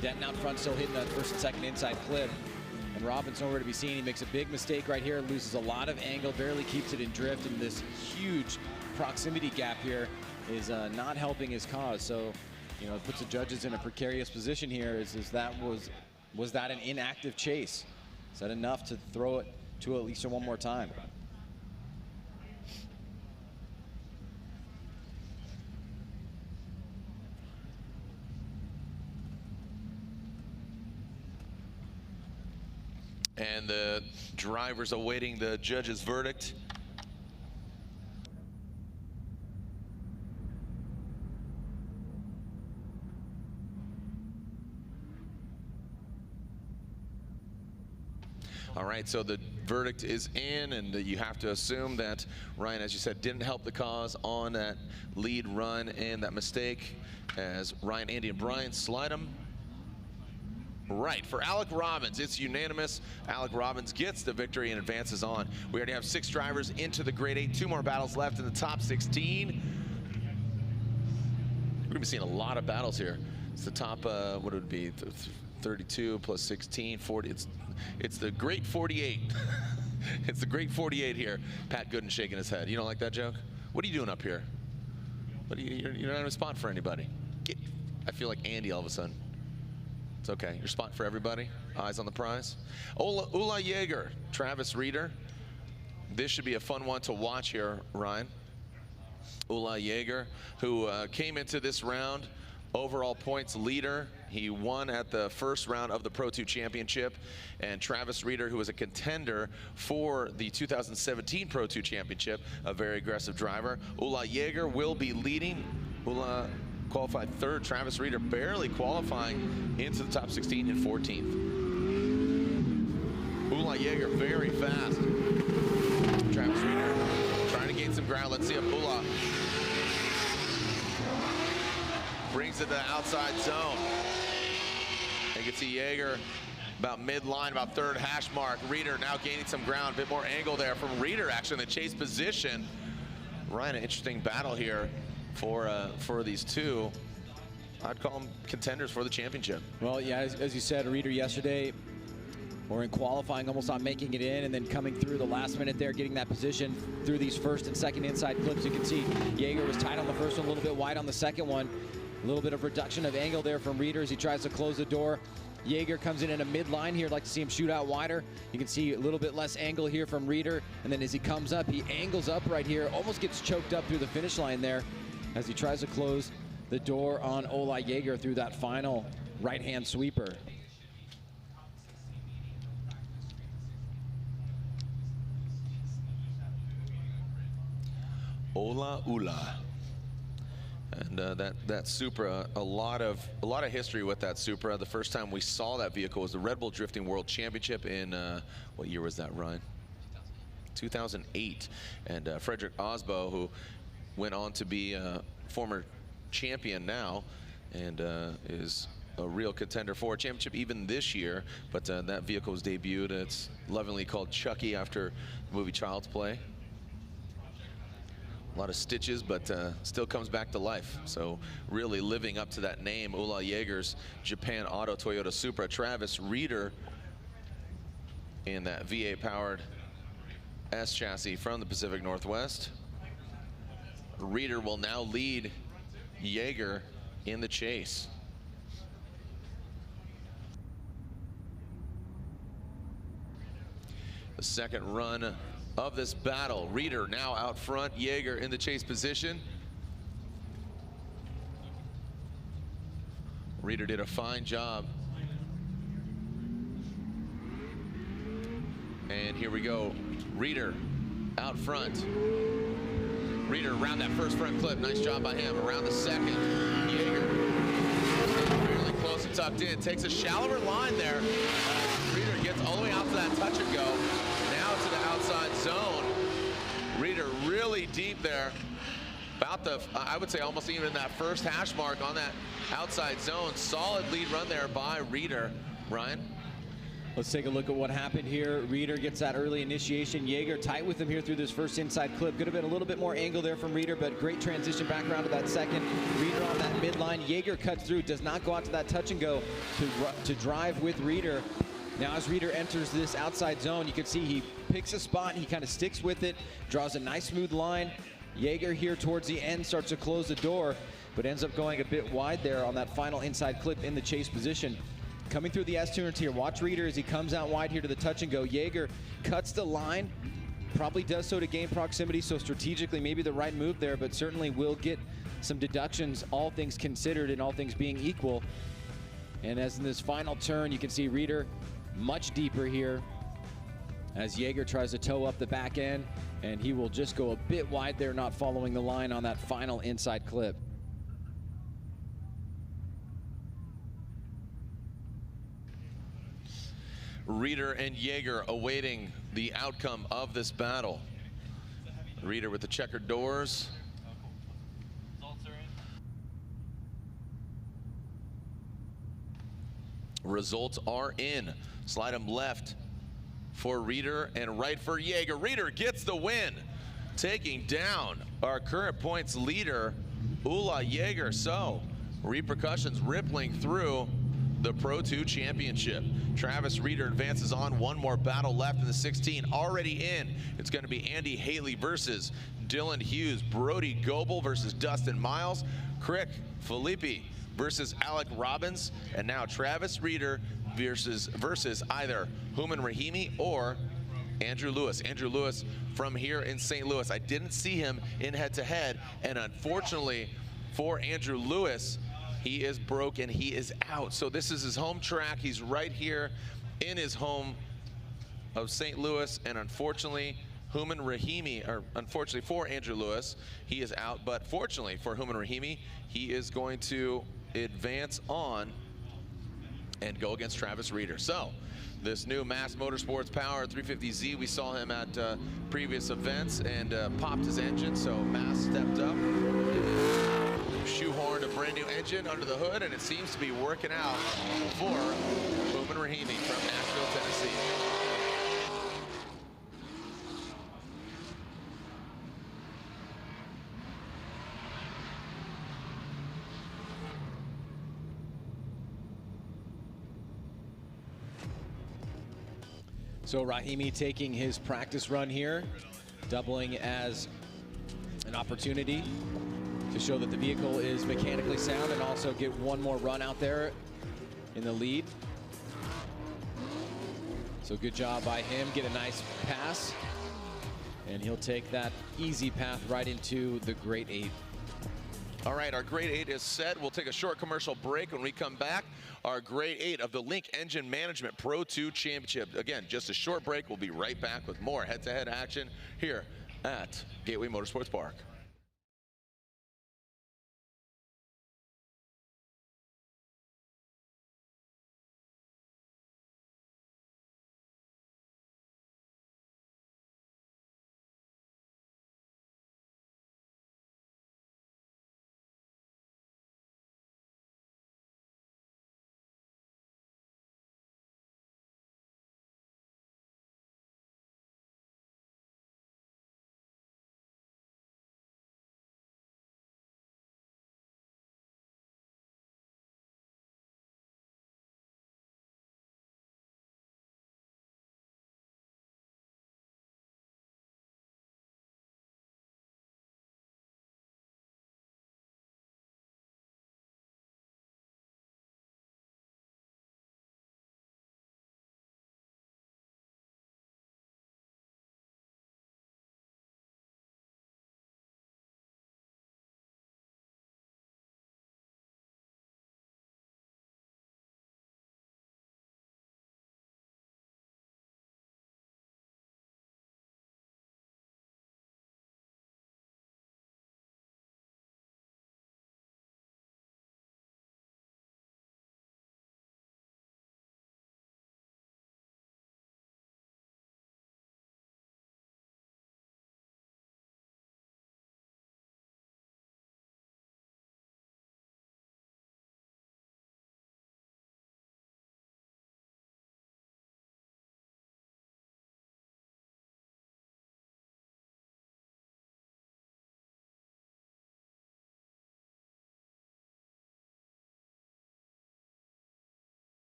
Denton out front still hitting that first and second inside clip. And Robbins nowhere to be seen. He makes a big mistake right here, loses a lot of angle, barely keeps it in drift in this huge proximity gap here is not helping his cause. So, you know, it puts the judges in a precarious position here. Was that an inactive chase? Is that enough to throw it to Elisa one more time? And the drivers awaiting the judge's verdict. All right, so the verdict is in, and you have to assume that Ryan, as you said, didn't help the cause on that lead run and that mistake as Ryan, Andy, and Brian slide him. Right, for Alec Robbins, it's unanimous. Alec Robbins gets the victory and advances on. We already have 6 drivers into the grade 8, 2 more battles left in the top 16. We're gonna be seeing a lot of battles here. It's the top, what would it be, 32 plus 16, 40, it's the great 48. It's the great 48 here. Pat Gooden shaking his head. You don't like that joke? What are you doing up here? You're not in a spot for anybody. I feel like Andy all of a sudden. It's okay. Your spot for everybody. Eyes on the prize. Ula Jaeger, Travis Reeder. This should be a fun one to watch here, Ryan. Ula Jaeger, who came into this round overall points leader. He won at the first round of the Pro 2 Championship. And Travis Reeder, who was a contender for the 2017 Pro 2 Championship, a very aggressive driver. Ula Jaeger will be leading. Ula qualified 3rd. Travis Reeder barely qualifying into the top 16 in 14th. Ula Jaeger very fast. Travis Reeder trying to gain some ground. Let's see if Ula brings it to the outside zone. You can see Jaeger about midline, about 3rd hash mark. Reeder now gaining some ground, a bit more angle there from Reeder actually in the chase position. Ryan, an interesting battle here for these two. I'd call them contenders for the championship. Well, yeah, as you said, Reeder yesterday, or in qualifying, almost not making it in, and then coming through the last minute there, getting that position through these 1st and 2nd inside clips. You can see Jaeger was tight on the 1st one, a little bit wide on the 2nd one. A little bit of reduction of angle there from Reeder as he tries to close the door. Jaeger comes in a midline here. I'd like to see him shoot out wider. You can see a little bit less angle here from Reeder, and then as he comes up, he angles up right here, almost gets choked up through the finish line there as he tries to close the door on Ula Jaeger through that final right-hand sweeper. Ula. And that Supra, a lot of history with that Supra. The first time we saw that vehicle was the Red Bull Drifting World Championship in, what year was that, Ryan? 2008. And Frederick Osbo, who went on to be a former champion now and is a real contender for a championship even this year. But that vehicle was debuted. It's lovingly called Chucky after the movie Child's Play. A lot of stitches, but still comes back to life. So really living up to that name, Ula Jaeger's Japan Auto Toyota Supra. Travis Reeder in that V8-powered S chassis from the Pacific Northwest. Reeder will now lead Jaeger in the chase. The second run of this battle. Reeder now out front, Jaeger in the chase position. Reeder did a fine job. And here we go. Reeder out front. Reeder around that 1st front clip. Nice job by him. Around the 2nd. Jaeger fairly close and tucked in. Takes a shallower line there. Reeder gets all the way out to that touch and go. Now to the outside zone. Reeder really deep there. About the, I would say almost even that 1st hash mark on that outside zone. Solid lead run there by Reeder. Ryan? Let's take a look at what happened here. Reeder gets that early initiation. Jaeger tight with him here through this 1st inside clip. Could have been a little bit more angle there from Reeder, but great transition back around to that 2nd. Reeder on that midline. Jaeger cuts through, does not go out to that touch and go to drive with Reeder. Now as Reeder enters this outside zone, you can see he picks a spot, he kind of sticks with it, draws a nice smooth line, Jaeger here towards the end starts to close the door, but ends up going a bit wide there on that final inside clip in the chase position. Coming through the S-turns here. Watch Reeder as he comes out wide here to the touch and go. Jaeger cuts the line, probably does so to gain proximity, so strategically maybe the right move there, but certainly will get some deductions, all things considered and all things being equal. And as in this final turn, you can see Reeder much deeper here as Jaeger tries to toe up the back end, and he will just go a bit wide there, not following the line on that final inside clip. Reeder and Jaeger awaiting the outcome of this battle. Reeder with the checkered doors. Results are in. Slide them left for Reeder and right for Jaeger. Reeder gets the win, taking down our current points leader, Ula Jaeger. So repercussions rippling through the Pro 2 Championship. Travis Reeder advances on. One more battle left in the 16. Already in. It's going to be Andy Hateley versus Dylan Hughes. Brody Goble versus Dustin Miles. Crick Filippi versus Alec Robbins. And now Travis Reeder versus either Rahimi or Andrew Lewis. Andrew Lewis from here in St. Louis. I didn't see him in head-to-head, and unfortunately for Andrew Lewis, he is broke and he is out. So this is his home track. He's right here in his home of St. Louis, and unfortunately, Rahimi, or unfortunately for Andrew Lewis, he is out. But fortunately for Rahimi, he is going to advance on and go against Travis Reeder. So this new Mass Motorsports Power 350Z, we saw him at previous events and popped his engine. So Mass stepped up, shoehorned a brand new engine under the hood, and it seems to be working out for Rahimi from Nashville, Tennessee. So Rahimi taking his practice run here, doubling as an opportunity to show that the vehicle is mechanically sound and also get one more run out there in the lead. So good job by him, get a nice pass, and he'll take that easy path right into the Great 8. All right, our Grade 8 is set. We'll take a short commercial break. When we come back, our Grade 8 of the Link Engine Management Pro 2 Championship. Again, just a short break. We'll be right back with more head-to-head action here at Gateway Motorsports Park.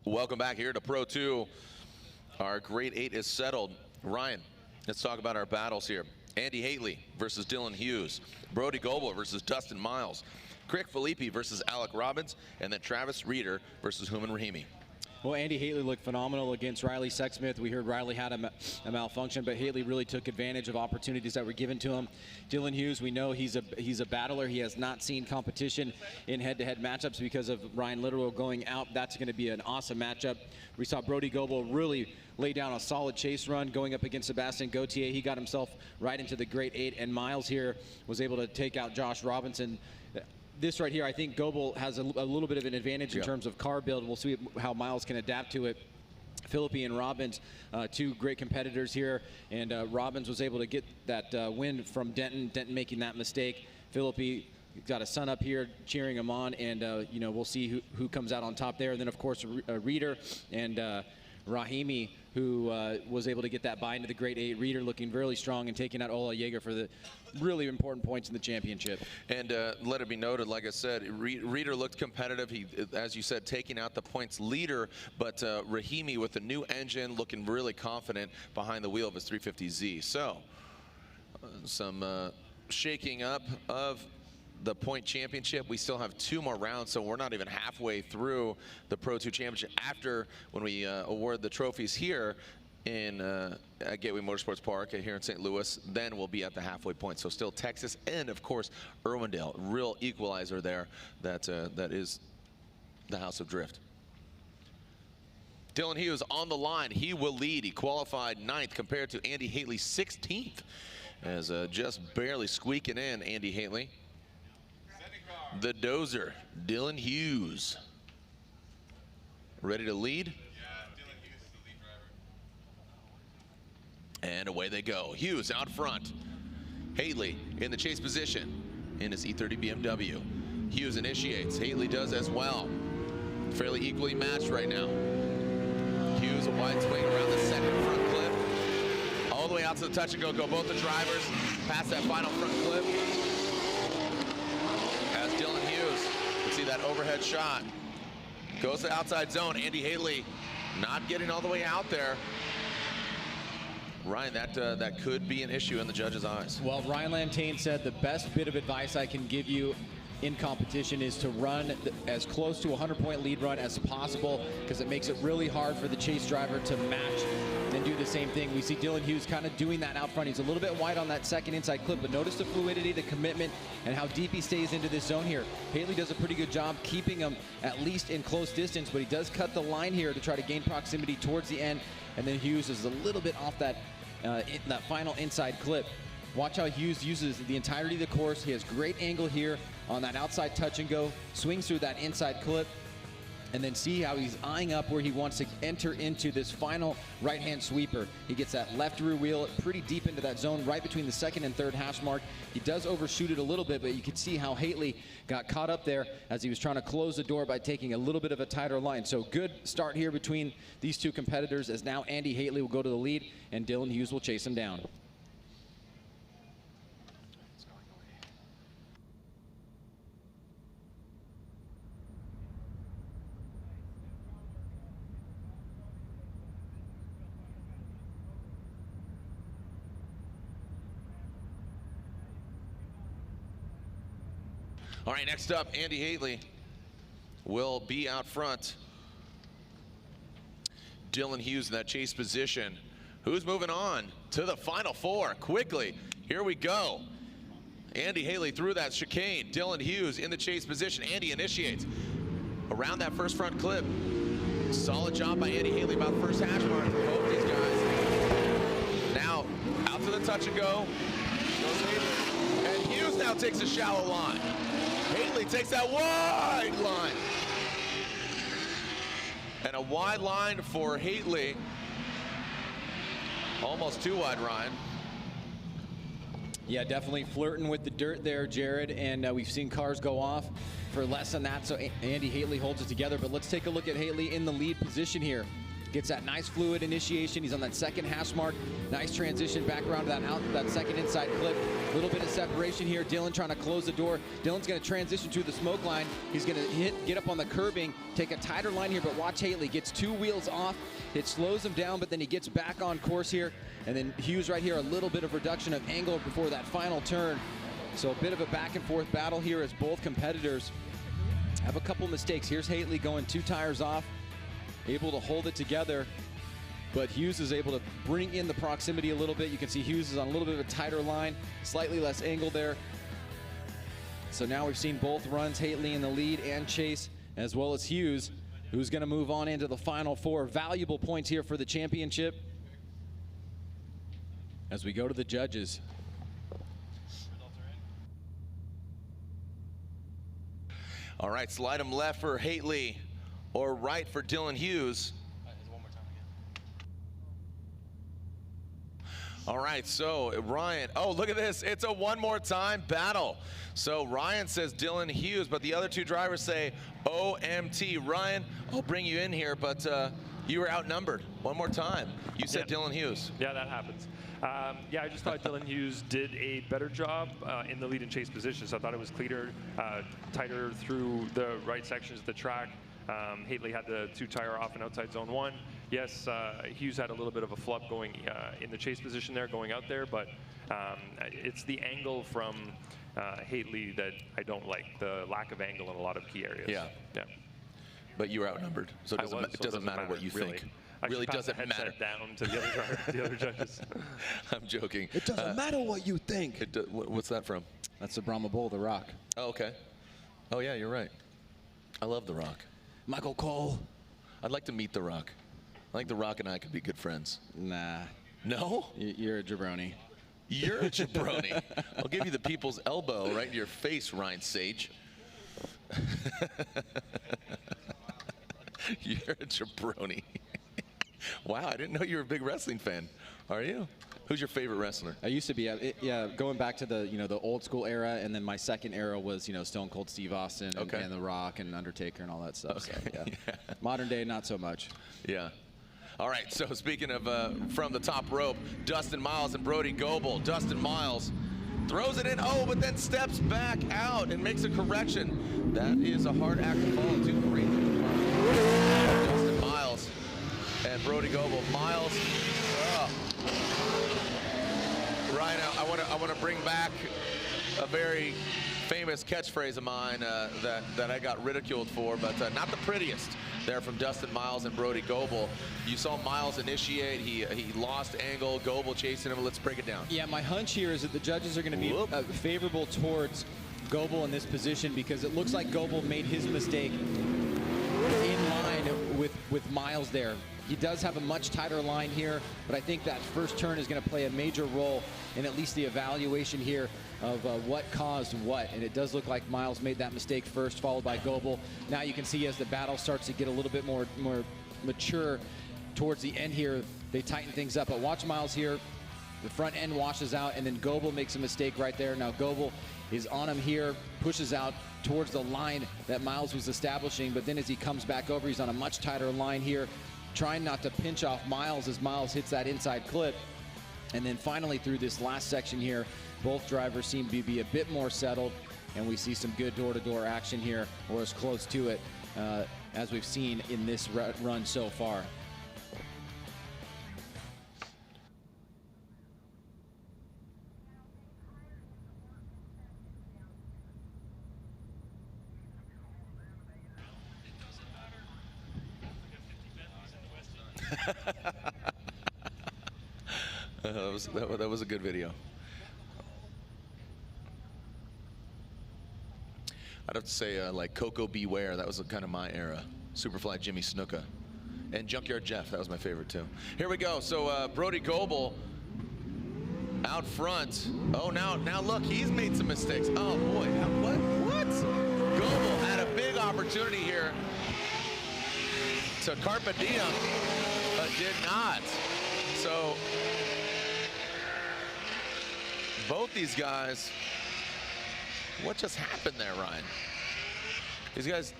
Welcome back here to Pro 2. Our grade 8 is settled. Ryan, let's talk about our battles here. Andy Hateley versus Dylan Hughes. Brody Goble versus Dustin Miles. Crick Filippi versus Alec Robbins. And then Travis Reeder versus Human Rahimi. Well, Andy Hateley looked phenomenal against Riley Sexsmith. We heard Riley had a malfunction, but Hateley really took advantage of opportunities that were given to him. Dylan Hughes, we know he's a battler. He has not seen competition in head-to-head matchups because of Ryan Little going out. That's going to be an awesome matchup. We saw Brody Goble really lay down a solid chase run going up against Sebastian Gauthier. He got himself right into the grade 8, and Miles here was able to take out Josh Robinson. This right here, I think Goble has a little bit of an advantage in terms of car build. We'll see how Miles can adapt to it. Filippi and Robbins, two great competitors here, and Robbins was able to get that win from Denton. Denton making that mistake. Filippi got a son up here cheering him on, and you know, we'll see who comes out on top there. And then of course Reeder and Rahimi, who was able to get that buy into the grade 8. Reeder looking really strong and taking out Jaeger for the really important points in the championship. And let it be noted, like I said, Reeder looked competitive. He, as you said, taking out the points leader, but Rahimi with the new engine looking really confident behind the wheel of his 350Z. So some shaking up of the point championship. We still have 2 more rounds, so we're not even halfway through the Pro 2 championship after when we award the trophies here in at Gateway Motorsports Park here in St. Louis. Then we'll be at the halfway point. So still Texas and of course Irwindale, real equalizer there. That is the House of Drift. Dylan Hughes on the line. He will lead. He qualified 9th compared to Andy Hateley 16th, as just barely squeaking in Andy Hateley. The dozer, Dylan Hughes. Ready to lead? Yeah, Dylan Hughes is the lead driver. And away they go. Hughes out front. Hateley in the chase position in his E30 BMW. Hughes initiates. Hateley does as well. Fairly equally matched right now. Hughes a wide swing around the second front clip. All the way out to the touch and go both the drivers. Past that final front clip. As Dylan Hughes, you see that overhead shot. Goes to the outside zone. Andy Hateley not getting all the way out there. Ryan, that could be an issue in the judge's eyes. Well, Ryan Lantain said the best bit of advice I can give you in competition is to run as close to a 100-point lead run as possible, because it makes it really hard for the chase driver to match and do the same thing. We see Dylan Hughes kind of doing that out front. He's a little bit wide on that second inside clip, but notice the fluidity, the commitment, and how deep he stays into this zone here. Hateley does a pretty good job keeping him at least in close distance, but he does cut the line here to try to gain proximity towards the end, and then Hughes is a little bit off that that final inside clip. Watch how Hughes uses the entirety of the course. He has great angle here on that outside touch and go, swings through that inside clip, and then see how he's eyeing up where he wants to enter into this final right-hand sweeper. He gets that left rear wheel pretty deep into that zone, right between the second and third hash mark. He does overshoot it a little bit, but you can see how Hateley got caught up there as he was trying to close the door by taking a little bit of a tighter line. So good start here between these two competitors, as now Andy Hateley will go to the lead and Dylan Hughes will chase him down. All right, next up, Andy Hateley will be out front. Dylan Hughes in that chase position. Who's moving on to the final 4 quickly? Here we go. Andy Hateley through that chicane. Dylan Hughes in the chase position. Andy initiates around that first front clip. Solid job by Andy Hateley about first hash mark for both these guys. Now out to the touch and go. Goes Hateley. And Hughes now takes a shallow line. Hateley takes that wide line. And a wide line for Hateley. Almost too wide, Ryan. Yeah, definitely flirting with the dirt there, Jared, and we've seen cars go off for less than that, so Andy Hateley holds it together. But let's take a look at Hateley in the lead position here. Gets that nice fluid initiation. He's on that second hash mark. Nice transition back around to that second inside clip. A little bit of separation here. Dylan trying to close the door. Dylan's going to transition to the smoke line. He's going to get up on the curbing, take a tighter line here, but watch Hateley. Gets 2 wheels off. It slows him down, but then he gets back on course here. And then Hughes right here, a little bit of reduction of angle before that final turn. So a bit of a back and forth battle here as both competitors have a couple mistakes. Here's Hateley going 2 tires off, able to hold it together, but Hughes is able to bring in the proximity a little bit. You can see Hughes is on a little bit of a tighter line, slightly less angle there. So now we've seen both runs, Hateley in the lead and Chase, as well as Hughes, who's going to move on into the final 4. Valuable points here for the championship. As we go to the judges. All right, slide him left for Hateley or right for Dylan Hughes. All right, so Ryan, oh, look at this. It's a one more time battle. So Ryan says Dylan Hughes, but the other 2 drivers say OMT. Ryan, I'll bring you in here, but you were outnumbered one more time. You said Dylan Hughes. Yeah, that happens. Yeah, I just thought Dylan Hughes did a better job in the lead and chase position. So I thought it was cleaner, tighter through the right sections of the track. Hateley had the 2 tire off and outside zone 1. Yes, Hughes had a little bit of a flub going in the chase position there, going out there, but it's the angle from Hateley that I don't like, the lack of angle in a lot of key areas. Yeah. Yeah. But you were outnumbered, so it doesn't matter what you really. think. I really should pass doesn't the headset matter. down to the other driver, the other judges. I'm joking. It doesn't matter what you think. What's that from? That's the Brahma Bull, The Rock. Oh, okay. Oh, yeah, you're right. I love The Rock. Michael Cole. I'd like to meet The Rock. I think The Rock and I could be good friends. Nah. No? You're a jabroni. You're a jabroni. I'll give you the people's elbow right in your face, Ryan Sage. You're a jabroni. Wow, I didn't know you were a big wrestling fan. Are you? Who's your favorite wrestler? I used to be, yeah, going back to the the old school era, and then my second era was Stone Cold Steve Austin and The Rock and Undertaker and all that stuff. Okay. So, yeah. Modern day, not so much. Yeah. All right, so speaking of from the top rope, Dustin Miles and Brody Goble. Dustin Miles throws it in, but then steps back out and makes a correction. That is a hard act to follow, too. Great. Dustin Miles and Brody Goble. Miles. Ryan, I want to bring back a very famous catchphrase of mine that I got ridiculed for, but not the prettiest. There from Dustin Miles and Brody Goble. You saw Miles initiate. He lost angle. Goble chasing him. Let's break it down. Yeah, my hunch here is that the judges are going to be favorable towards Goble in this position because it looks like Goble made his mistake in line with Miles there. He does have a much tighter line here, but I think that first turn is going to play a major role in at least the evaluation here of what caused what. And it does look like Miles made that mistake first, followed by Goble. Now you can see as the battle starts to get a little bit more mature towards the end here, they tighten things up. But watch Miles here. The front end washes out, and then Goble makes a mistake right there. Now Goble is on him here, pushes out towards the line that Miles was establishing, but then as he comes back over, he's on a much tighter line here, trying not to pinch off Miles as Miles hits that inside clip. And then finally through this last section here, both drivers seem to be a bit more settled, and we see some good door-to-door action here, or as close to it as we've seen in this run so far. That was a good video. I'd have to say like Coco Beware. That was kind of my era. Superfly Jimmy Snuka. And Junkyard Jeff. That was my favorite too. Here we go. So Brody Goble out front. Oh, now look, he's made some mistakes. Oh boy, what? Goble had a big opportunity here to carpe diem, but did not. So both these guys, what just happened there, Ryan? These guys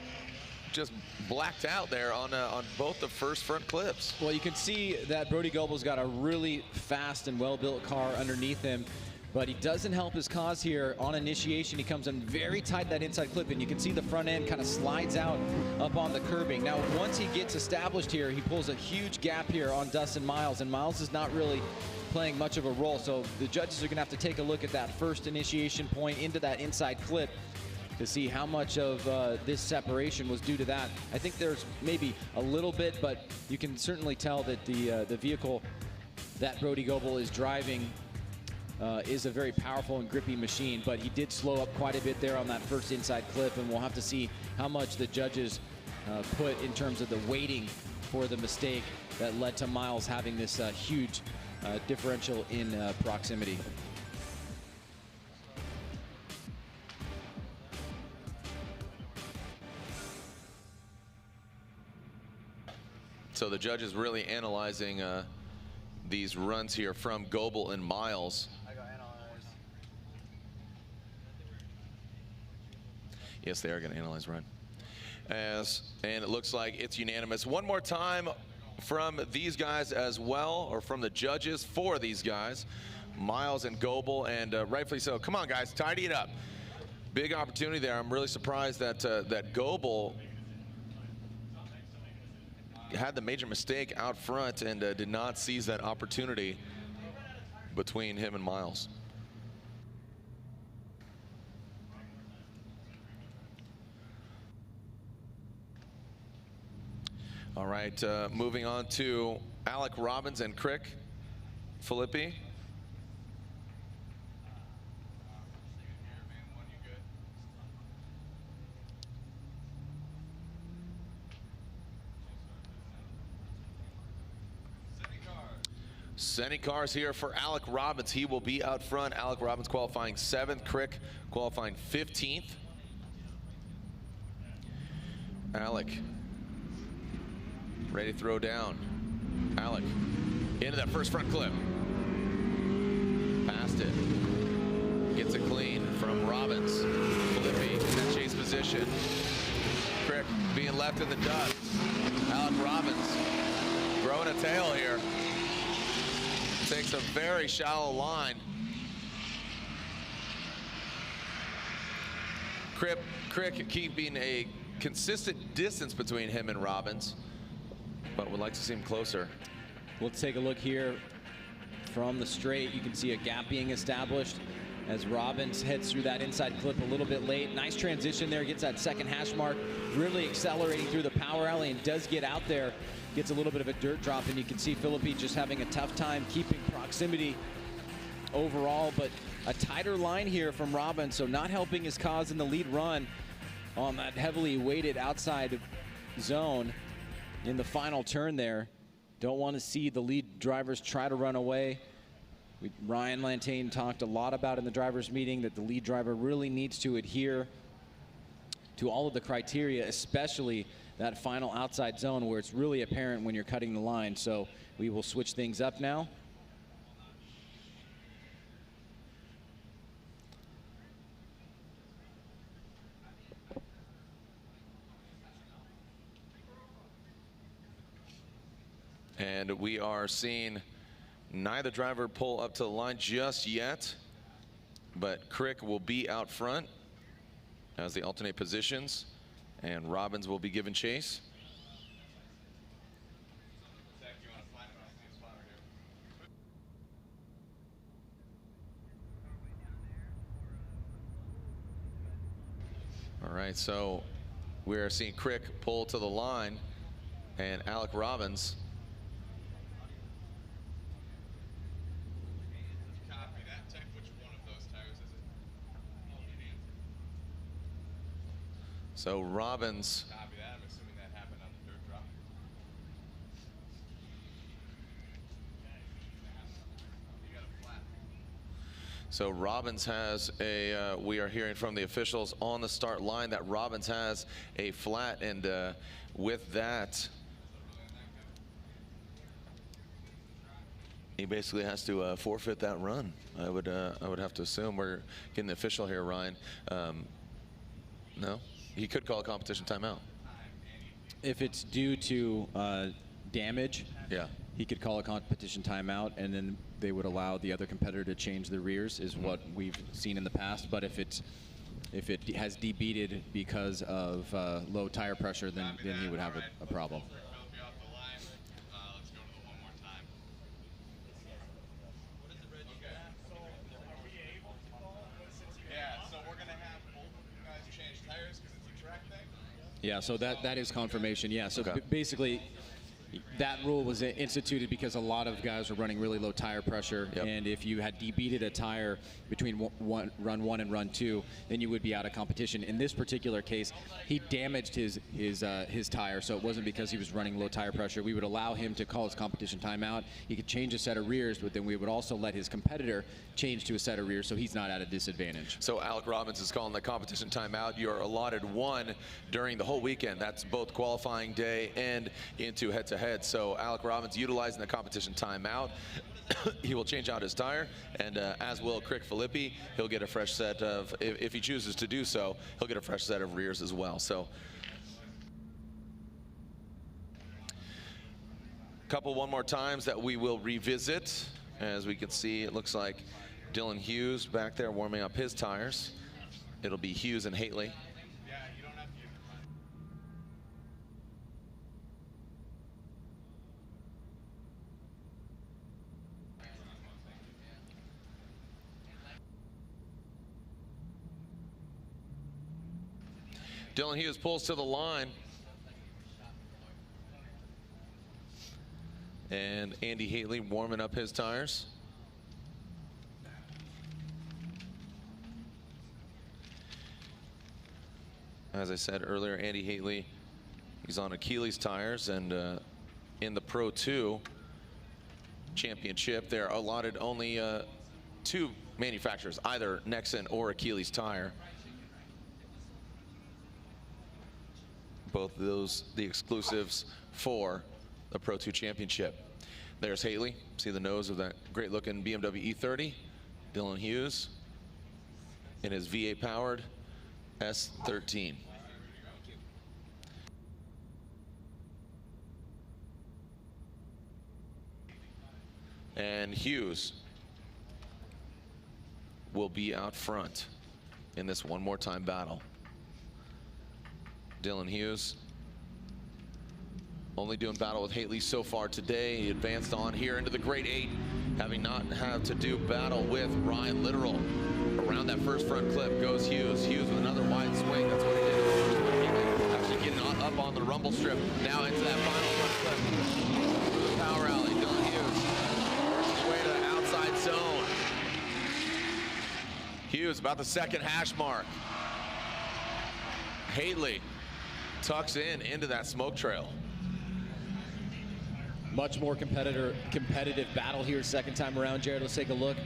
just blacked out there on both the first front clips. Well, you can see that Brody Goble's got a really fast and well-built car underneath him, but he doesn't help his cause here. On initiation, he comes in very tight that inside clip, and you can see the front end kind of slides out up on the curbing. Now, once he gets established here, he pulls a huge gap here on Dustin Miles, and Miles is not really playing much of a role. So the judges are going to have to take a look at that first initiation point into that inside clip to see how much of this separation was due to that. I think there's maybe a little bit, but you can certainly tell that the vehicle that Brody Goble is driving is a very powerful and grippy machine, but he did slow up quite a bit there on that first inside clip, and we'll have to see how much the judges put in terms of the weighting for the mistake that led to Miles having this huge differential in proximity. So the judges really analyzing these runs here from Goble and Miles. Yes, they are going to analyze run. And it looks like it's unanimous. One more time from these guys as well, or from the judges for these guys, Miles and Goble, and rightfully so. Come on, guys, tidy it up. Big opportunity there. I'm really surprised that that Goble had the major mistake out front and did not seize that opportunity between him and Miles. All right, moving on to Alec Robbins and Crick Filippi. Sending cars here for Alec Robbins. He will be out front. Alec Robbins qualifying 7th, Crick qualifying 15th. Alec ready to throw down. Alec into that first front clip. Past it. Gets it clean from Robbins. Filippi in that chase position. Crick being left in the dust. Alec Robbins growing a tail here. Takes a very shallow line. Crick keeping a consistent distance between him and Robbins, but would like to see him closer. Let's take a look here from the straight. You can see a gap being established as Robbins heads through that inside clip a little bit late. Nice transition there, gets that second hash mark, really accelerating through the power alley, and does get out there. Gets a little bit of a dirt drop, and you can see Filippi just having a tough time keeping proximity overall, but a tighter line here from Robbins, so not helping his cause in the lead run on that heavily weighted outside zone in the final turn there. Don't want to see the lead drivers try to run away. Ryan Lantain talked a lot about in the drivers meeting that the lead driver really needs to adhere to all of the criteria, especially that final outside zone where it's really apparent when you're cutting the line. So we will switch things up now. And we are seeing neither driver pull up to the line just yet, but Crick will be out front as they alternate positions, and Robbins will be given chase. All right, so we are seeing Crick pull to the line, and Alec Robbins So Robbins. Copy that. I'm assuming that happened on the third drop. You got a flat. So Robbins has a, we are hearing from the officials on the start line that Robbins has a flat, and with that, he basically has to forfeit that run. I would have to assume. We're getting the official here, Ryan. No? He could call a competition timeout. If it's due to damage, Yeah. he could call a competition timeout, and then they would allow the other competitor to change the rears, is what we've seen in the past. But if it has debeated because of low tire pressure, then he would have a problem. Filippi off the line. Let's go to the one more time. Yeah, so we're going to have both of you guys change tires because it's a track thing. Yeah, so that is confirmation. Yeah, so Okay. basically, that rule was instituted because a lot of guys were running really low tire pressure, Yep. and if you had debeated a tire between run 1 and run 2, then you would be out of competition. In this particular case, he damaged his tire, so it wasn't because he was running low tire pressure. We would allow him to call his competition timeout. He could change a set of rears, but then we would also let his competitor change to a set of rears, so he's not at a disadvantage. So Alec Robbins is calling the competition timeout. You're allotted one during the whole weekend. That's both qualifying day and into head-to-head. So Alec Robbins utilizing the competition timeout. He will change out his tire, and as will Filippi. He'll get a fresh set of, if he chooses to do so, he'll get a fresh set of rears as well. So one more times that we will revisit. As we can see, it looks like Dylan Hughes back there warming up his tires. It'll be Hughes and Hateley. Yeah, you don't have to. Dylan Hughes pulls to the line. And Andy Hateley warming up his tires. As I said earlier, Andy Hateley, he's on Achilles tires, and in the Pro 2 championship, they're allotted only 2 manufacturers, either Nexen or Achilles tire. Both of those the exclusives for the Pro 2 championship. There's Hateley. See the nose of that great looking BMW E30. Dylan Hughes in his V8 powered S13. And Hughes will be out front in this one more time battle. Dylan Hughes only doing battle with Hateley so far today. He advanced on here into the Great 8, having not had to do battle with Ryan Littoral. Around that first front clip goes Hughes. Hughes with another wide swing. That's what he did in the first one. Actually getting up on the rumble strip. Now into that final front clip. Through the power alley. Dylan Hughes works his way to the outside zone. Hughes about the second hash mark. Hateley tucks into that smoke trail. Much more competitive battle here second time around. Jared, let's take a look.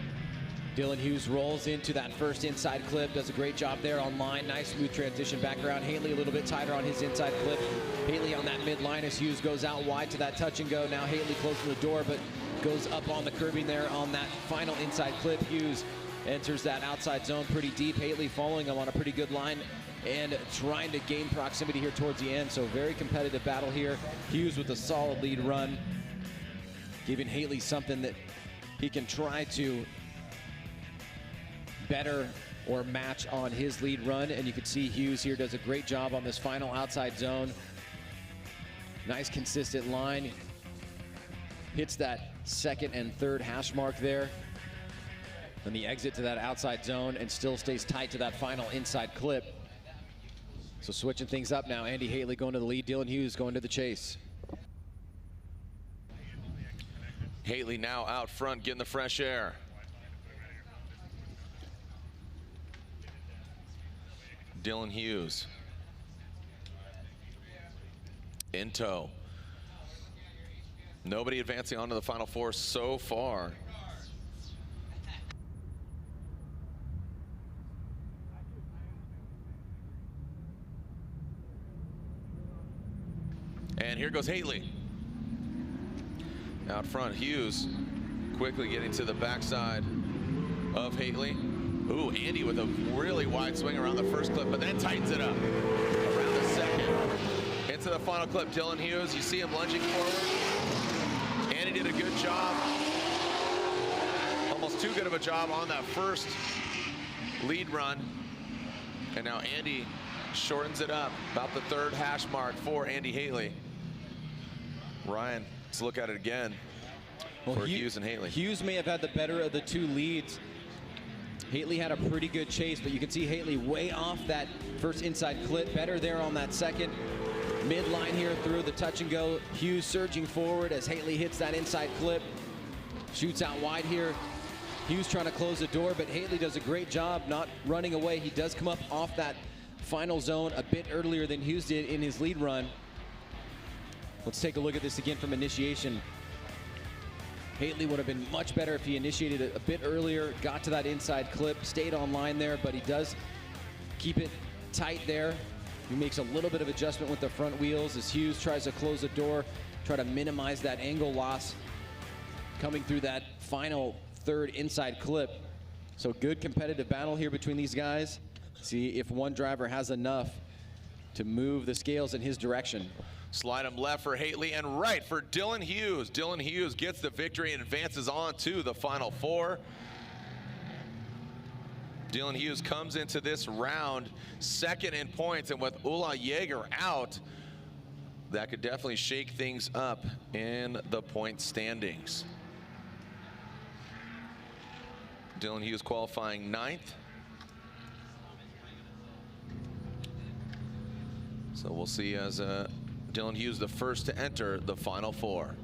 Dylan Hughes rolls into that first inside clip, does a great job there on line. Nice smooth transition back around. Hateley a little bit tighter on his inside clip. Hateley on that midline as Hughes goes out wide to that touch and go. Now Hateley close to the door, but goes up on the curbing there on that final inside clip. Hughes enters that outside zone pretty deep. Hateley following him on a pretty good line and trying to gain proximity here towards the end. So very competitive battle here. Hughes with a solid lead run, giving Hateley something that he can try to better or match on his lead run. And you can see Hughes here does a great job on this final outside zone. Nice consistent line. Hits that second and third hash mark there. And the exit to that outside zone and still stays tight to that final inside clip. So switching things up now, Andy Hateley going to the lead, Dylan Hughes going to the chase. Hateley now out front, getting the fresh air. Dylan Hughes in tow. Nobody advancing onto the Final Four so far. And here goes Hateley. Out front, Hughes quickly getting to the backside of Hateley. Ooh, Andy with a really wide swing around the first clip, but then tightens it up. Around the second. Hits into the final clip. Dylan Hughes, you see him lunging forward. And he did a good job. Almost too good of a job on that first lead run. And now Andy shortens it up. About the third hash mark for Andy Hateley. Ryan, let's look at it again for Hughes and Hateley. Hughes may have had the better of the two leads. Hateley had a pretty good chase, but you can see Hateley way off that first inside clip. Better there on that second. Midline here through the touch and go. Hughes surging forward as Hateley hits that inside clip. Shoots out wide here. Hughes trying to close the door, but Hateley does a great job not running away. He does come up off that final zone a bit earlier than Hughes did in his lead run. Let's take a look at this again from initiation. Hateley would have been much better if he initiated it a bit earlier, got to that inside clip, stayed on line there, but he does keep it tight there. He makes a little bit of adjustment with the front wheels as Hughes tries to close the door, try to minimize that angle loss coming through that final third inside clip. So good competitive battle here between these guys. See if one driver has enough to move the scales in his direction. Slide him left for Hateley and right for Dylan Hughes. Dylan Hughes gets the victory and advances on to the final four. Dylan Hughes comes into this round second in points, and with Ula Jaeger out, that could definitely shake things up in the point standings. Dylan Hughes qualifying 9th. So we'll see as Dylan Hughes the first to enter the final four.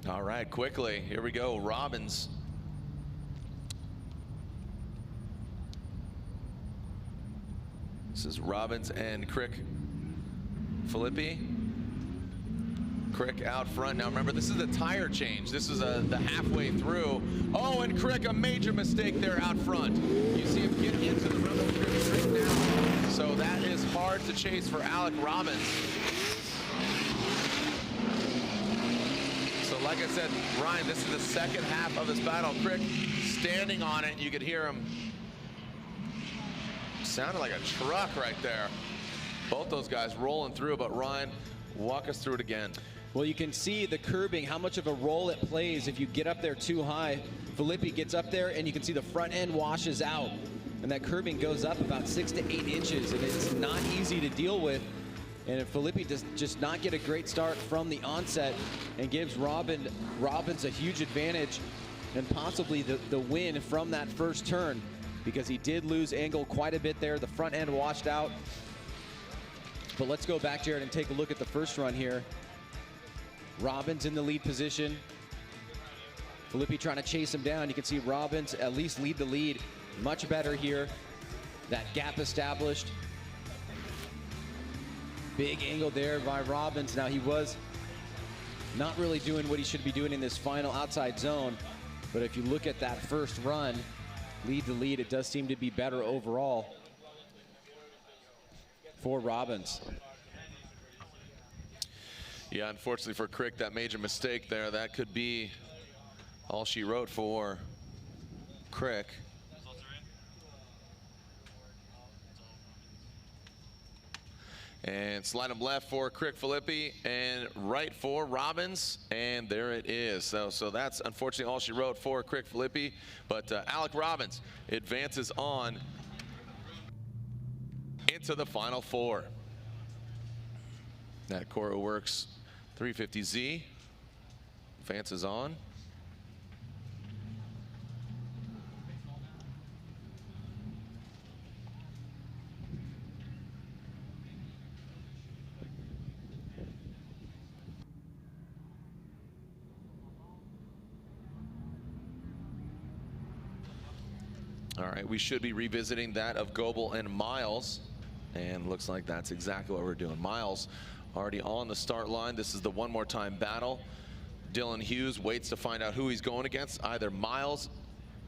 All right, quickly, here we go. Robbins. This is Robbins and Crick Filippi. Crick out front. Now remember, this is a tire change. This is the halfway through. Oh, and Crick, a major mistake there out front. You see him get into the rubber straight now. So that is hard to chase for Alec Robbins. So like I said, Ryan, this is the second half of this battle. Crick standing on it. You could hear him. Sounded like a truck right there. Both those guys rolling through, but Ryan, walk us through it again. Well, you can see the curbing, how much of a role it plays if you get up there too high. Filippi gets up there, and you can see the front end washes out. And that curbing goes up about 6 to 8 inches, and it's not easy to deal with. And if Filippi does just not get a great start from the onset and gives Robbins a huge advantage and possibly the win from that first turn, because he did lose angle quite a bit there. The front end washed out. But let's go back, Jared, and take a look at the first run here. Robbins in the lead position. Filippi trying to chase him down. You can see Robbins at least lead the lead much better here. That gap established. Big angle there by Robbins. Now he was not really doing what he should be doing in this final outside zone. But if you look at that first run, lead to lead, it does seem to be better overall for Robbins. Yeah, unfortunately for Crick, that major mistake there, that could be all she wrote for Crick. And slide him left for Crick Filippi and right for Robbins, and there it is. So that's unfortunately all she wrote for Crick Filippi, but Alec Robbins advances on into the final four. That Cora Works 350Z advances on. All right, we should be revisiting that of Goble and Miles. And looks like that's exactly what we're doing. Miles already on the start line. This is the one more time battle. Dylan Hughes waits to find out who he's going against. Either Miles,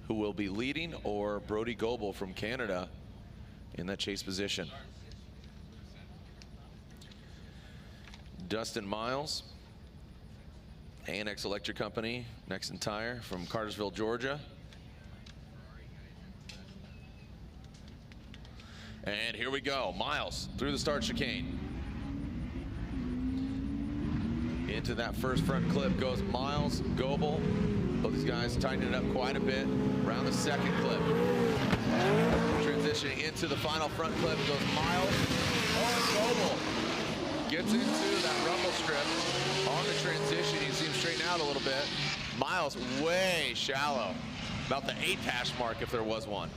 who will be leading, or Brody Goble from Canada in that chase position. Dustin Miles, ANX Electric Company, Nexon Tire from Cartersville, Georgia. And here we go. Miles through the start chicane. Into that first front clip goes Miles, Goble. Both these guys tightening it up quite a bit. Around the second clip. Transitioning into the final front clip goes Miles. Oh, Goble gets into that rumble strip on the transition. You see him straighten out a little bit. Miles way shallow. About the 8th hash mark if there was one.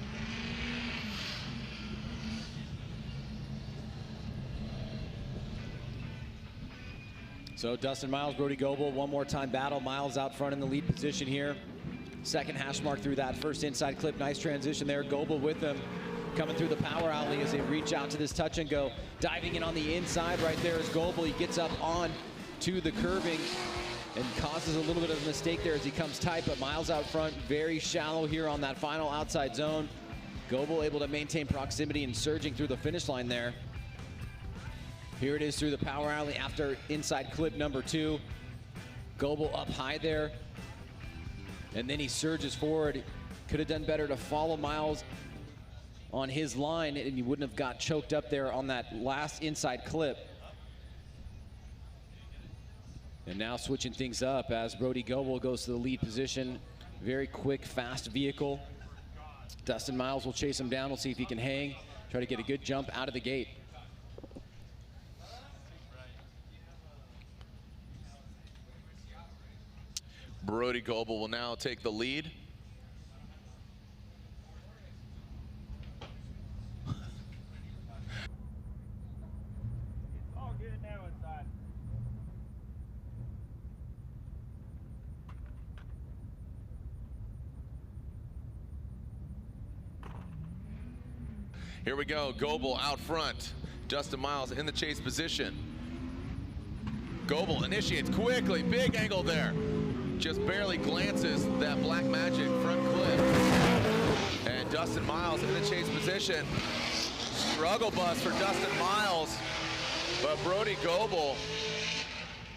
So Dustin Miles, Brody Goble, one more time battle. Miles out front in the lead position here. Second hash mark through that first inside clip. Nice transition there. Goble with them. Coming through the power alley as they reach out to this touch and go. Diving in on the inside right there is Goble. He gets up on to the curving and causes a little bit of a mistake there as he comes tight, but Miles out front, very shallow here on that final outside zone. Goble able to maintain proximity and surging through the finish line there. Here it is through the power alley after inside clip number 2. Goble up high there, and then he surges forward. Could have done better to follow Miles on his line, and he wouldn't have got choked up there on that last inside clip. And now switching things up as Brody Goble goes to the lead position. Very quick, fast vehicle. Dustin Miles will chase him down. We'll see if he can hang, try to get a good jump out of the gate. Brody Goble will now take the lead. All good now inside. Here we go, Goble out front. Dustin Miles in the chase position. Goble initiates quickly, big angle there. Just barely glances that Black Magic front clip. And Dustin Miles in the chase position. Struggle bus for Dustin Miles. But Brody Goble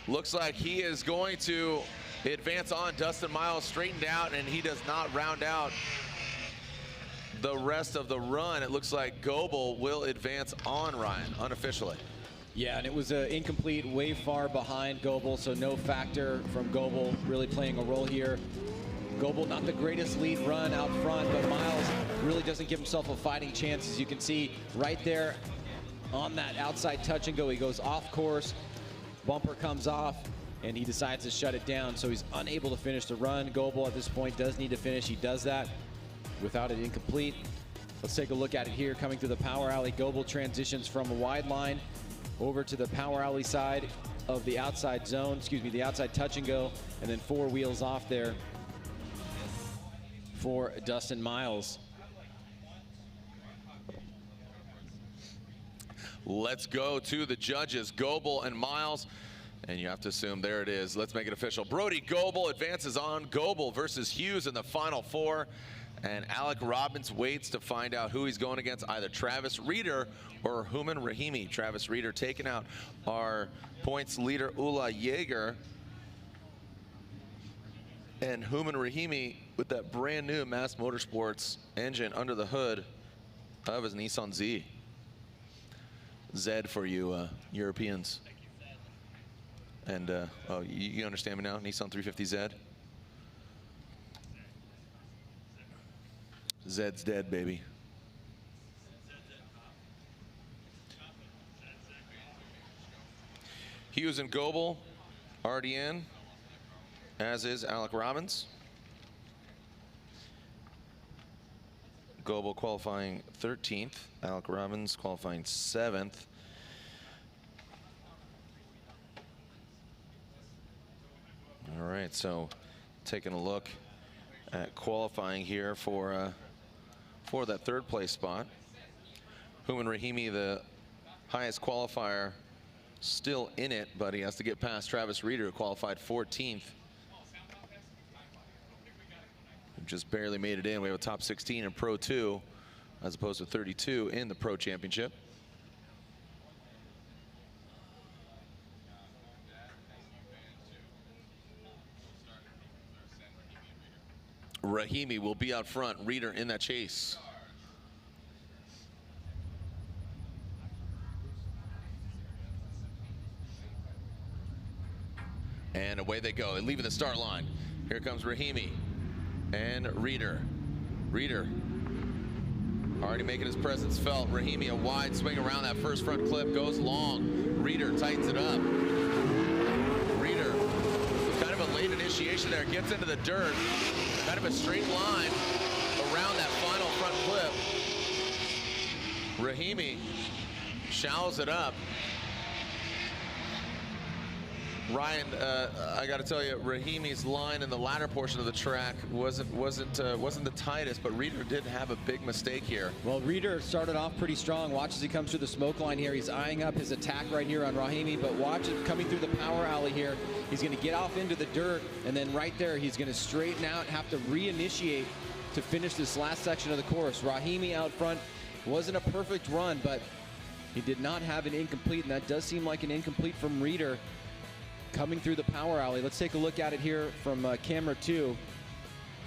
looks like he is going to advance on. Dustin Miles straightened out, and he does not round out the rest of the run. It looks like Goble will advance on, Ryan, unofficially. Yeah, and it was incomplete, way far behind Goble, so no factor from Goble really playing a role here. Goble, not the greatest lead run out front, but Miles really doesn't give himself a fighting chance. As you can see right there on that outside touch and go, he goes off course, bumper comes off, and he decides to shut it down, so he's unable to finish the run. Goble at this point does need to finish. He does that without it incomplete. Let's take a look at it here. Coming through the power alley, Goble transitions from a wide line over to the power alley side of the outside zone, the outside touch and go, and then 4 wheels off there for Dustin Miles. Let's go to the judges, Goble and Miles. And you have to assume, there it is. Let's make it official. Brody Goble advances on. Goble versus Hughes in the final 4. And Alec Robbins waits to find out who he's going against, either Travis Reeder or Rahimi. Travis Reeder taking out our points leader, Jaeger. And Rahimi with that brand new Mass Motorsports engine under the hood of his Nissan Z. Z for you Europeans. And oh, you understand me now? Nissan 350Z. Zed's dead, baby. Hughes and Goble already in, as is Alec Robbins. Goble qualifying 13th, Alec Robbins qualifying 7th. All right, so taking a look at qualifying here for that 3rd place spot. Rahimi, the highest qualifier, still in it, but he has to get past Travis Reeder, who qualified 14th. Just barely made it in. We have a top 16 in Pro 2, as opposed to 32 in the Pro Championship. Rahimi will be out front, Reeder in that chase. And away they go, leaving the start line. Here comes Rahimi and Reeder. Reeder already making his presence felt. Rahimi, a wide swing around that first front clip, goes long. Reeder tightens it up. Reeder, kind of a late initiation there, gets into the dirt. Kind of a straight line around that final front clip. Rahimi shallows it up. Ryan, I got to tell you, Rahimi's line in the latter portion of the track wasn't the tightest, but Reeder did have a big mistake here. Well, Reeder started off pretty strong. Watch as he comes through the smoke line here. He's eyeing up his attack right here on Rahimi, but watch it coming through the power alley here. He's going to get off into the dirt, and then right there, he's going to straighten out, have to reinitiate to finish this last section of the course. Rahimi out front. Wasn't a perfect run, but he did not have an incomplete, and that does seem like an incomplete from Reeder. Coming through the power alley. Let's take a look at it here from camera 2.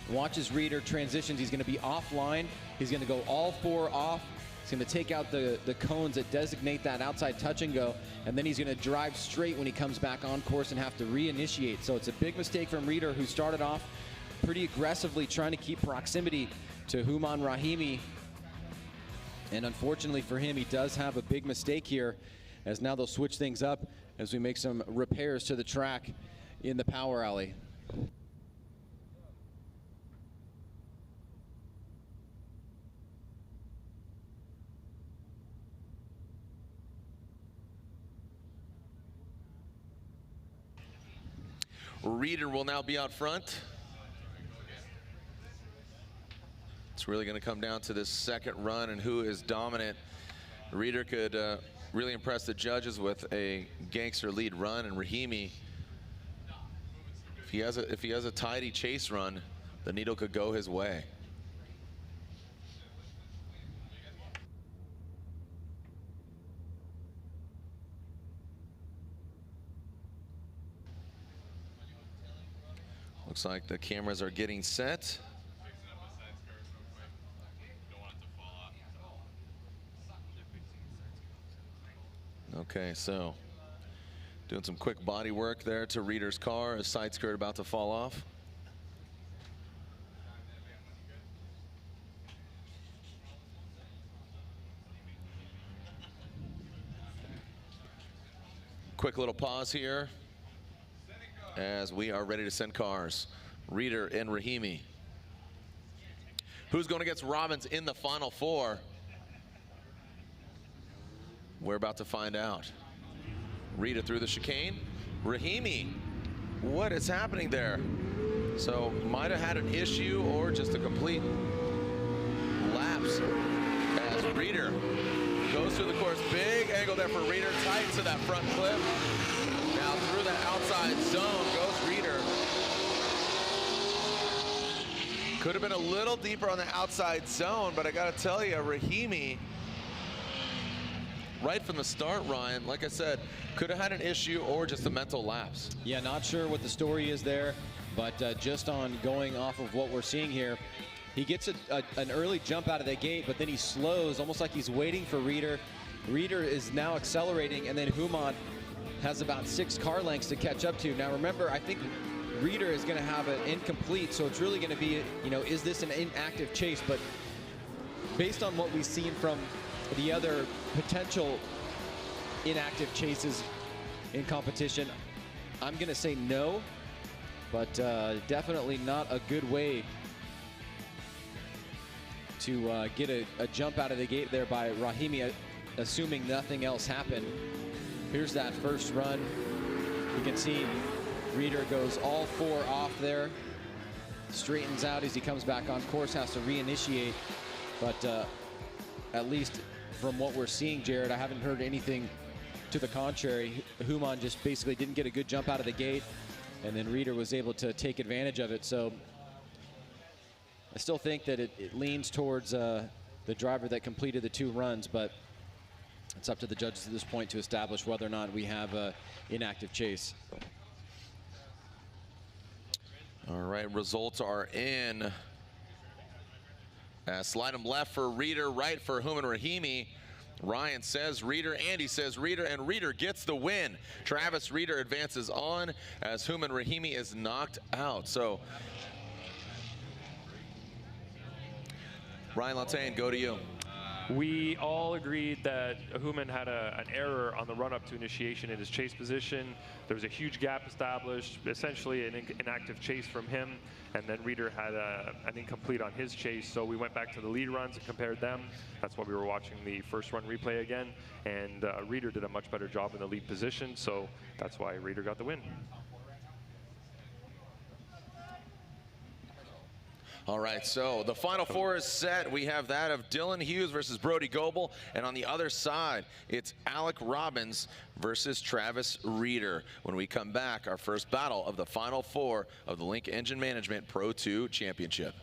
Watch as Reeder transitions. He's going to be offline. He's going to go all 4 off. He's going to take out the cones that designate that outside touch and go, and then he's going to drive straight when he comes back on course and have to reinitiate. So it's a big mistake from Reeder, who started off pretty aggressively trying to keep proximity to Rahimi. And unfortunately for him, he does have a big mistake here, as now they'll switch things up as we make some repairs to the track in the power alley. Reeder will now be out front. It's really going to come down to this second run and who is dominant. Reeder could really impress the judges with a gangster lead run, and Rahimi, if he has a tidy chase run, the needle could go his way. Looks like the cameras are getting set. Okay, so doing some quick body work there to Reeder's car, a side skirt about to fall off. Quick little pause here as we are ready to send cars. Reeder and Rahimi. Who's going against Robbins in the final 4? We're about to find out. Reeder through the chicane. Rahimi, what is happening there? So might have had an issue or just a complete lapse as Reeder goes through the course. Big angle there for Reeder, tight to that front clip. Now through the outside zone goes Reeder. Could have been a little deeper on the outside zone, but I gotta tell you, Rahimi, right from the start, Ryan, like I said, could have had an issue or just a mental lapse. Yeah, not sure what the story is there, but just on going off of what we're seeing here, he gets an early jump out of the gate, but then he slows, almost like he's waiting for Reeder. Reeder is now accelerating, and then Hughes has about 6 car lengths to catch up to. Now remember, I think Reeder is going to have an incomplete, so it's really going to be, is this an inactive chase? But based on what we've seen from the other potential inactive chases in competition, I'm going to say no, but definitely not a good way to get a jump out of the gate there by Rahimi, assuming nothing else happened. Here's that first run. You can see Reeder goes all 4 off there, straightens out as he comes back on course, has to reinitiate, but at least from what we're seeing, Jared, I haven't heard anything to the contrary. Hughes just basically didn't get a good jump out of the gate, and then Reeder was able to take advantage of it. So I still think that it leans towards the driver that completed the 2 runs, but it's up to the judges at this point to establish whether or not we have an inactive chase. All right, results are in. Slide him left for Reeder, right for Rahimi. Ryan says Reeder, Andy says Reeder, and Reeder gets the win. Travis Reeder advances on as Rahimi is knocked out. So, Ryan Latain, go to you. We all agreed that Hughes had an error on the run-up to initiation in his chase position. There was a huge gap established, essentially an inactive chase from him, and then Reeder had an incomplete on his chase. So we went back to the lead runs and compared them. That's why we were watching the first run replay again, and Reeder did a much better job in the lead position, so that's why Reeder got the win. All right, so the final four is set. We have that of Dylan Hughes versus Brody Goble, and on the other side, it's Alec Robbins versus Travis Reeder. When we come back, our first battle of the final four of the Link Engine Management Pro 2 Championship.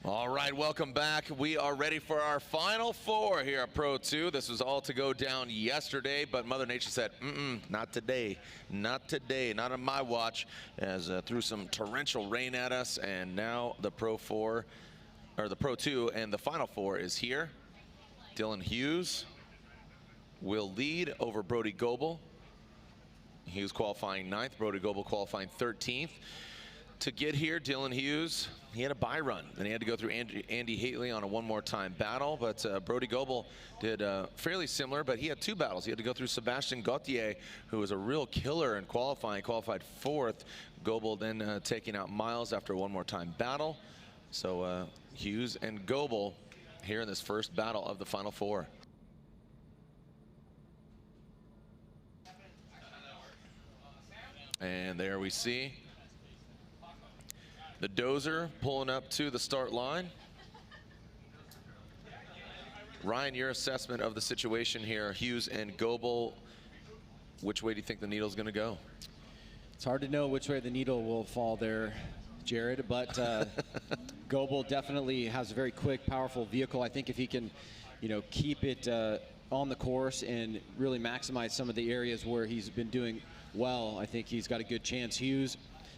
All right, welcome back. We are ready for our final four here at Pro 2. This was all to go down yesterday, but Mother Nature said, not today, not today, not on my watch, as threw some torrential rain at us, and now the Pro 4, or the Pro 2, and the final four is here. Dylan Hughes will lead over Brody Goble. Hughes qualifying 9th, Brody Goble qualifying 13th. To get here, Dylan Hughes, he had a bye run, and he had to go through Andy Hateley on a one more time battle, but Brody Goble did fairly similar, but he had two battles. He had to go through Sebastian Gauthier, who was a real killer in qualifying, qualified 4th. Goble then taking out Miles after a one more time battle. So Hughes and Goble here in this first battle of the final four. And there we see the dozer pulling up to the start line. Ryan, your assessment of the situation here, Hughes and Goble, which way do you think the needle's going to go? It's hard to know which way the needle will fall there, Jared, but Goble definitely has a very quick, powerful vehicle. I think if he can, keep it on the course and really maximize some of the areas where he's been doing well, I think he's got a good chance. Hughes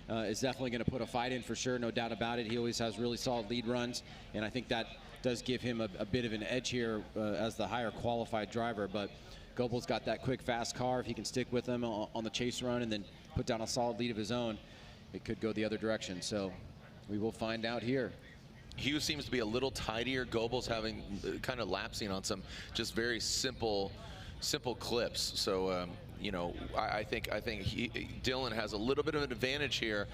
is definitely going to put a fight in for sure, no doubt about it. He always has really solid lead runs, and I think that does give him a bit of an edge here as the higher qualified driver. But Goble's got that quick, fast car. If he can stick with him on the chase run and then put down a solid lead of his own, it could go the other direction. So we will find out here. Hughes seems to be a little tidier. Goble's having kind of lapsing on some just very simple clips. So you know, I think Dylan has a little bit of an advantage here,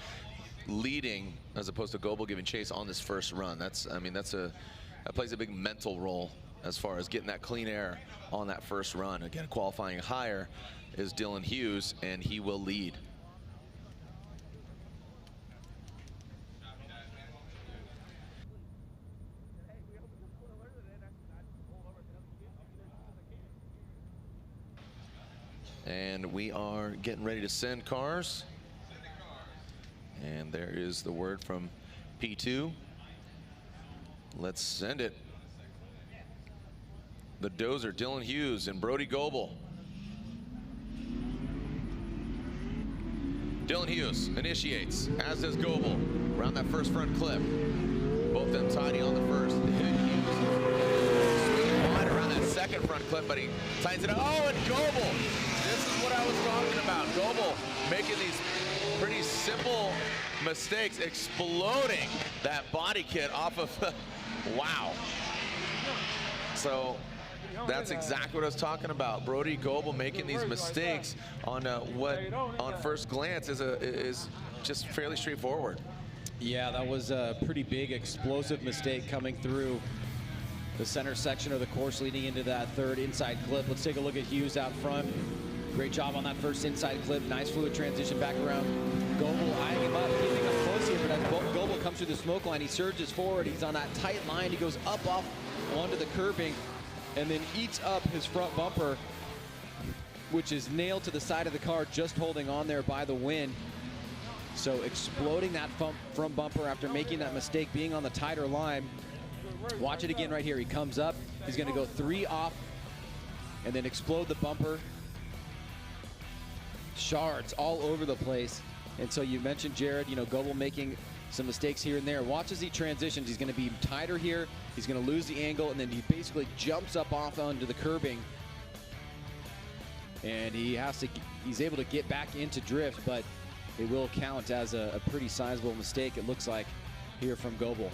leading as opposed to Goble giving chase on this first run. That plays a big mental role as far as getting that clean air on that first run. Again, qualifying higher is Dylan Hughes, and he will lead. And we are getting ready to send cars. And there is the word from P2. Let's send it. The dozer, Dylan Hughes and Brody Goble. Dylan Hughes initiates, as does Goble, around that first front clip. Both them tidy on the first. Hughes swinging wide around that second front clip, but he tightens it up. Oh, and Goble! This is what I was talking about. Goble making these pretty simple mistakes, exploding that body kit off of, wow. So that's exactly what I was talking about. Brody Goble making these mistakes on what on first glance is just fairly straightforward. Yeah, that was a pretty big explosive mistake coming through the center section of the course leading into that third inside clip. Let's take a look at Hughes out front. Great job on that first inside clip. Nice fluid transition back around. Goble eyeing him up, keeping him close here, but as Goble comes through the smoke line, he surges forward. He's on that tight line. He goes up off onto the curbing and then eats up his front bumper, which is nailed to the side of the car, just holding on there by the wind. So exploding that front bumper after making that mistake, being on the tighter line. Watch it again right here. He comes up. He's going to go 3 off and then explode the bumper. Shards all over the place. And so you mentioned, Jared, you know, Goble making some mistakes here and there. Watch as he transitions. He's going to be tighter here. He's going to lose the angle, and then he basically jumps up off onto the curbing. And he's able to get back into drift, but it will count as a pretty sizable mistake, it looks like, here from Goble.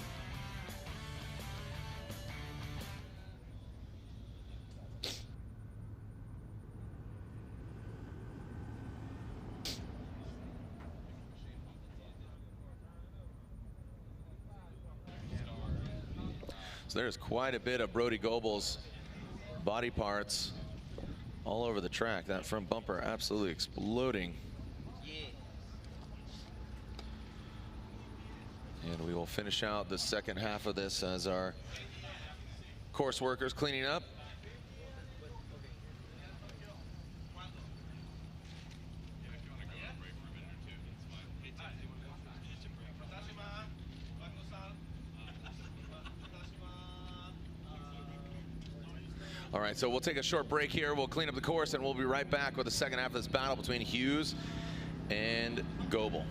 So there's quite a bit of Brody Goble's body parts all over the track. That front bumper absolutely exploding. And we will finish out the second half of this as our course workers cleaning up. All right, so we'll take a short break here. We'll clean up the course, and we'll be right back with the second half of this battle between Hughes and Goble.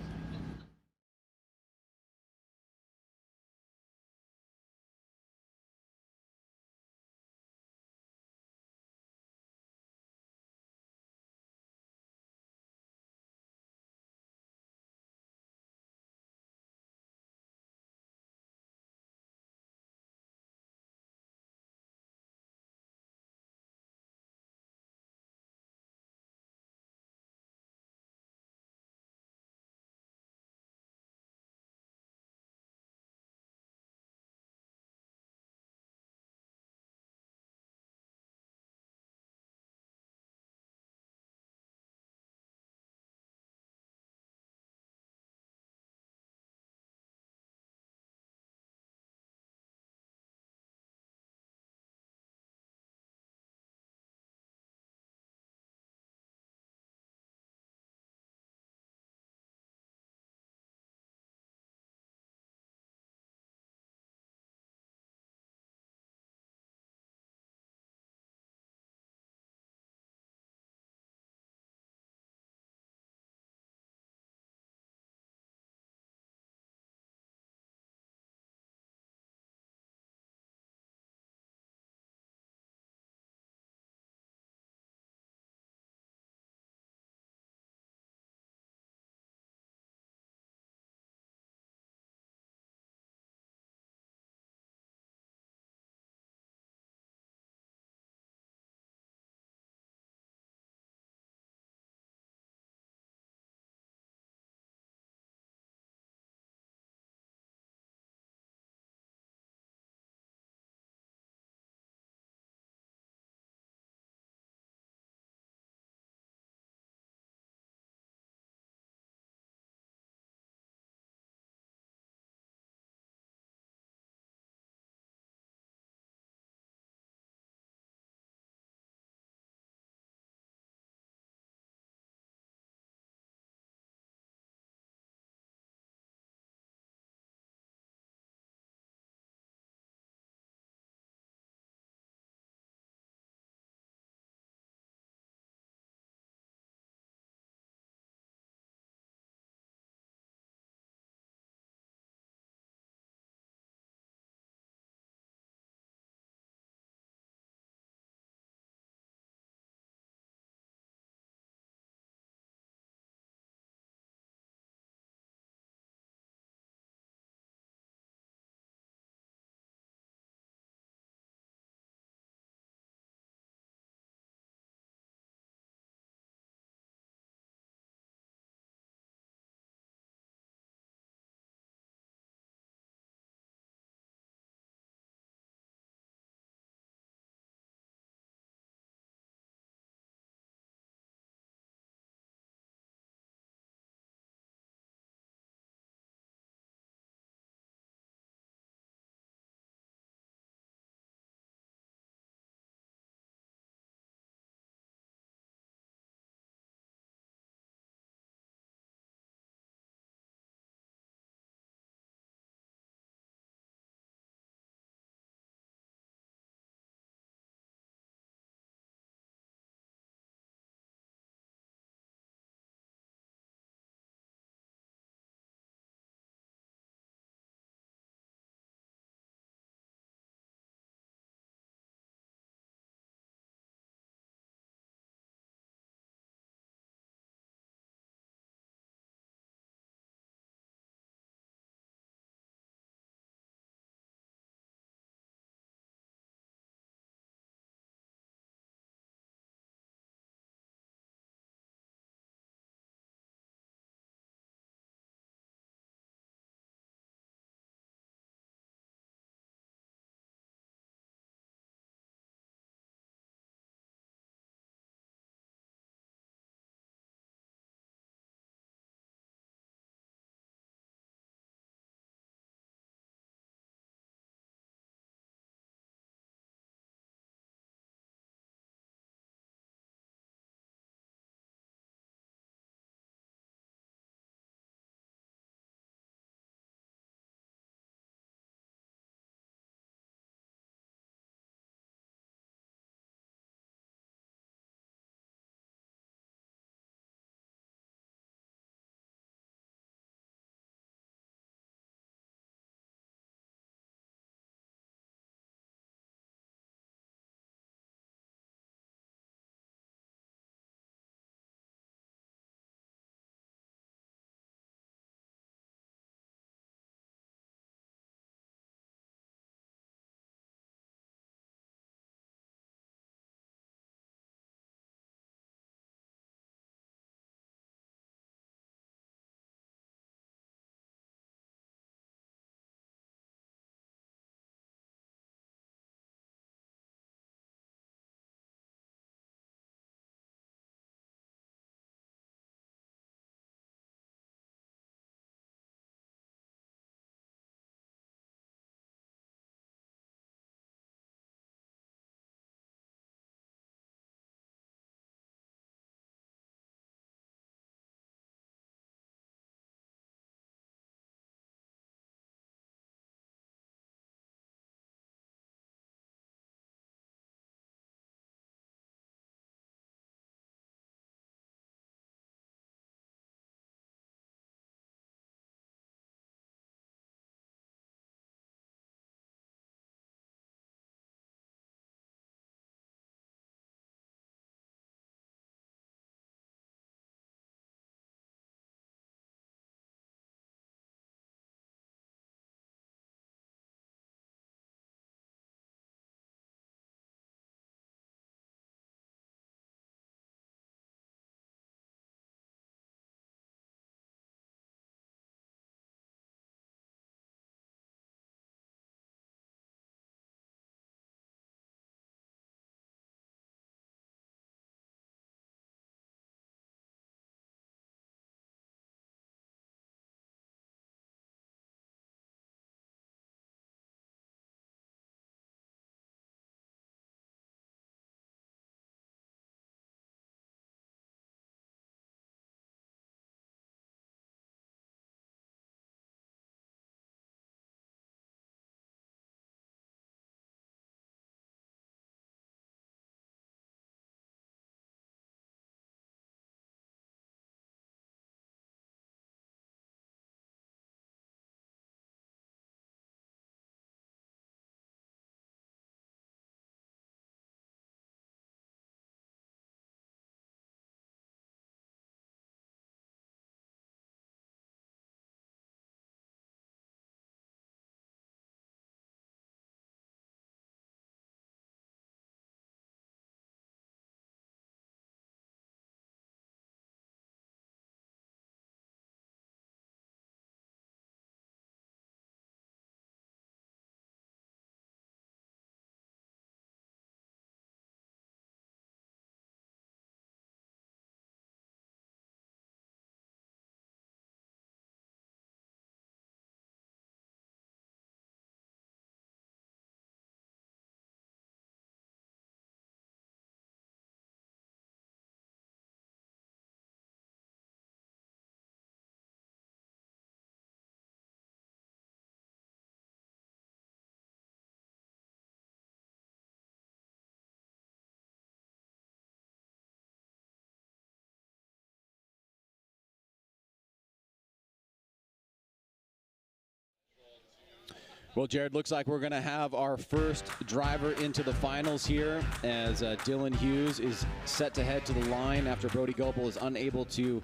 Well, Jared, looks like we're going to have our first driver into the finals here as Dylan Hughes is set to head to the line after Brody Goble is unable to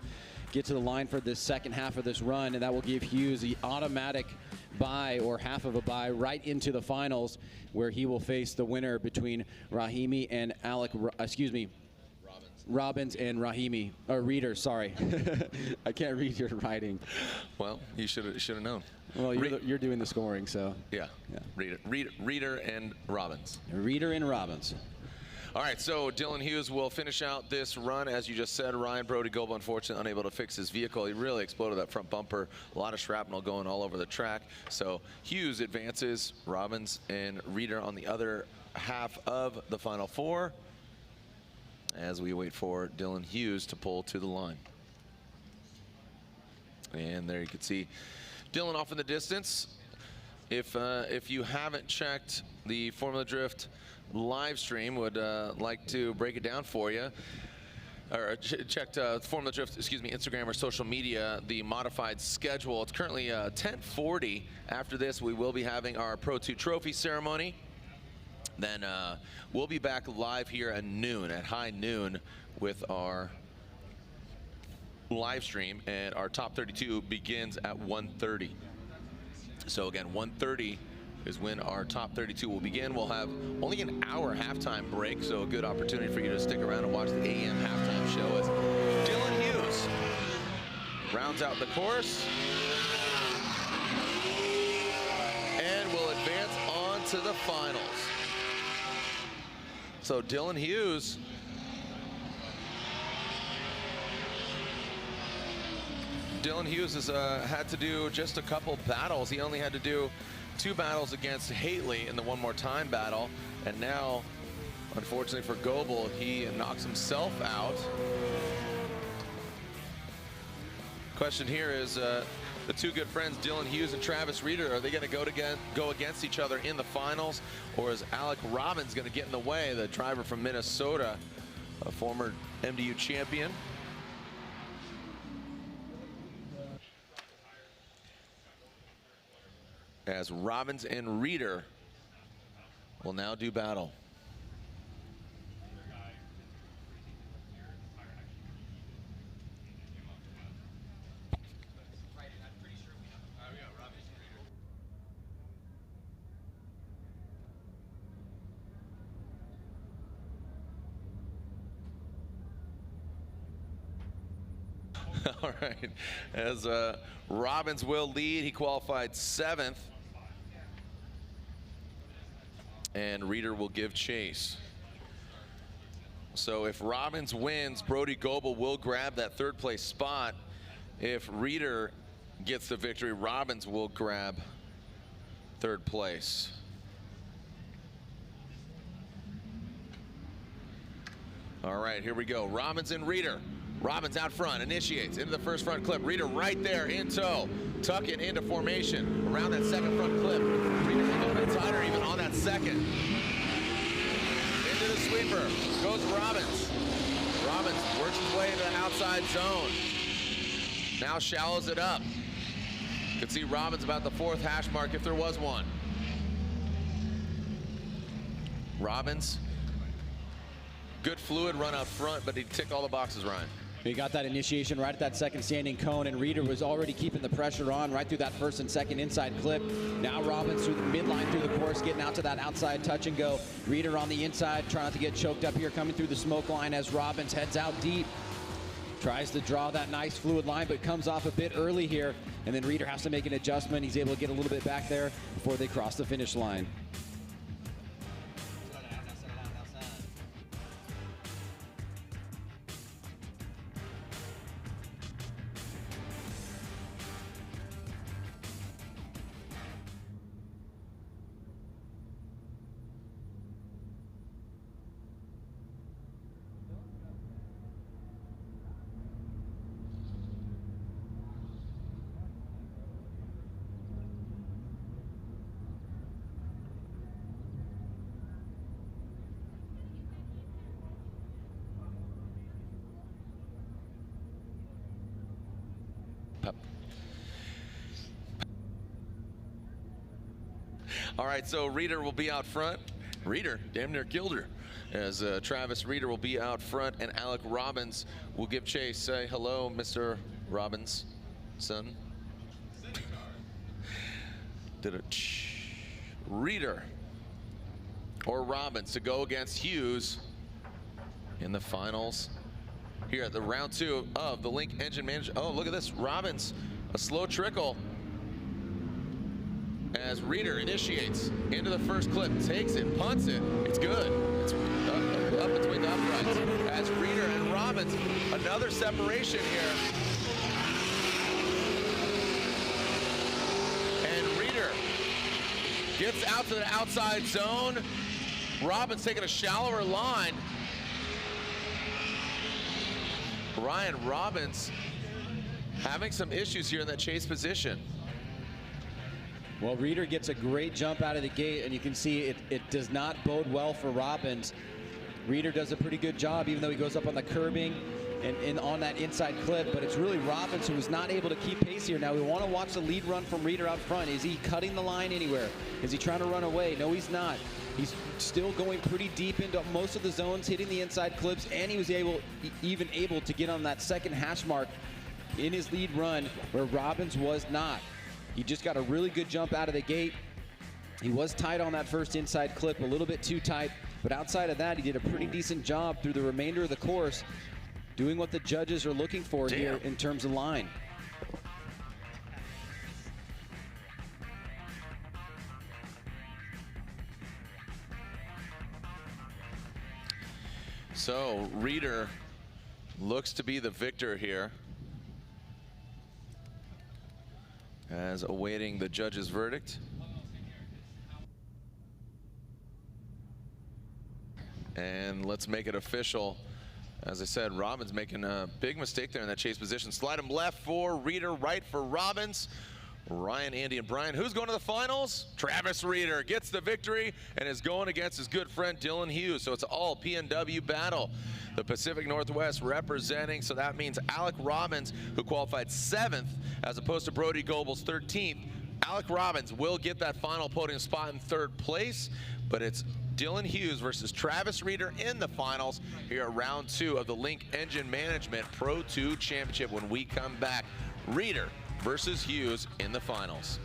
get to the line for the second half of this run, and that will give Hughes the automatic bye or half of a bye right into the finals, where he will face the winner between Rahimi and Robbins and Rahimi, or Reader, sorry. I can't read your writing. Well, you should have known. Well, you're doing the scoring, so. Yeah. Reader and Robbins. Reader and Robbins. All right, so Dylan Hughes will finish out this run. As you just said, Ryan, Brody Goble, unfortunately, unable to fix his vehicle. He really exploded that front bumper. A lot of shrapnel going all over the track. So Hughes advances, Robbins and Reader on the other half of the Final Four, as we wait for Dylan Hughes to pull to the line. And there you can see Dylan off in the distance. If you haven't checked the Formula Drift live stream, would like to break it down for you, or checked Formula Drift, Instagram or social media, the modified schedule. It's currently 10:40. After this, we will be having our Pro 2 trophy ceremony. Then we'll be back live here at noon, at high noon, with our live stream, and our top 32 begins at 1:30. So again, 1:30 is when our top 32 will begin. We'll have only an hour halftime break, so a good opportunity for you to stick around and watch the AM halftime show as Dylan Hughes rounds out the course and will advance on to the finals. So Dylan Hughes has had to do just a couple battles. He only had to do 2 battles against Hateley in the One More Time battle, and now, unfortunately for Goble, he knocks himself out. Question here is, the two good friends, Dylan Hughes and Travis Reader, are they going to go against each other in the finals, or is Alec Robbins going to get in the way, the driver from Minnesota, a former MDU champion? As Robbins and Reader will now do battle. All right, as Robbins will lead, he qualified 7th. And Reader will give chase. So if Robbins wins, Brody Goble will grab that 3rd place spot. If Reader gets the victory, Robbins will grab 3rd place. All right, here we go. Robbins and Reader. Robbins out front, initiates into the first front clip. Reader right there in tow, tucking into formation around that second front clip. Reader a little bit tighter even on that second. Into the sweeper goes Robbins. Robbins works his way into the outside zone. Now shallows it up. You can see Robbins about the 4th hash mark if there was one. Robbins, good fluid run out front, but he'd tick all the boxes, Ryan. He got that initiation right at that second standing cone, and Reader was already keeping the pressure on right through that 1st and 2nd inside clip. Now Robbins through the midline through the course, getting out to that outside touch and go. Reader on the inside, trying not to get choked up here, coming through the smoke line as Robbins heads out deep. Tries to draw that nice fluid line, but comes off a bit early here, and then Reader has to make an adjustment. He's able to get a little bit back there before they cross the finish line. All right, so Reeder will be out front. Reeder damn near killed her. As Travis Reeder will be out front, and Alec Robbins will give chase. Say hello, Mr. Robbins, son. Did it. Reeder or Robbins to go against Hughes in the finals here at the round 2 of the Link Engine Manager. Oh, look at this. Robbins, a slow trickle as Reeder initiates into the first clip, takes it, punts it. It's good. It's up between the uprights as Reeder and Robbins. Another separation here. And Reeder gets out to the outside zone. Robbins taking a shallower line. Ryan Robbins having some issues here in that chase position. Well, Reeder gets a great jump out of the gate, and you can see it does not bode well for Robbins. Reeder does a pretty good job, even though he goes up on the curbing and on that inside clip, but it's really Robbins who was not able to keep pace here. Now we want to watch the lead run from Reeder out front. Is he cutting the line anywhere? Is he trying to run away? No, he's not. He's still going pretty deep into most of the zones, hitting the inside clips, and he was even able to get on that second hash mark in his lead run where Robbins was not. He just got a really good jump out of the gate. He was tight on that first inside clip, a little bit too tight, but outside of that, he did a pretty decent job through the remainder of the course, doing what the judges are looking for here in terms of line. So Reeder looks to be the victor here, as awaiting the judge's verdict. And let's make it official. As I said, Robbins making a big mistake there in that chase position. Slide him left for Reeder, right for Robbins. Ryan, Andy, and Brian. Who's going to the finals? Travis Reeder gets the victory and is going against his good friend Dylan Hughes. So it's all PNW battle. The Pacific Northwest representing, so that means Alec Robbins, who qualified 7th as opposed to Brody Goble's 13th. Alec Robbins will get that final podium spot in 3rd place, but it's Dylan Hughes versus Travis Reeder in the finals here at round 2 of the Link Engine Management Pro 2 Championship. When we come back, Reeder versus Hughes in the finals.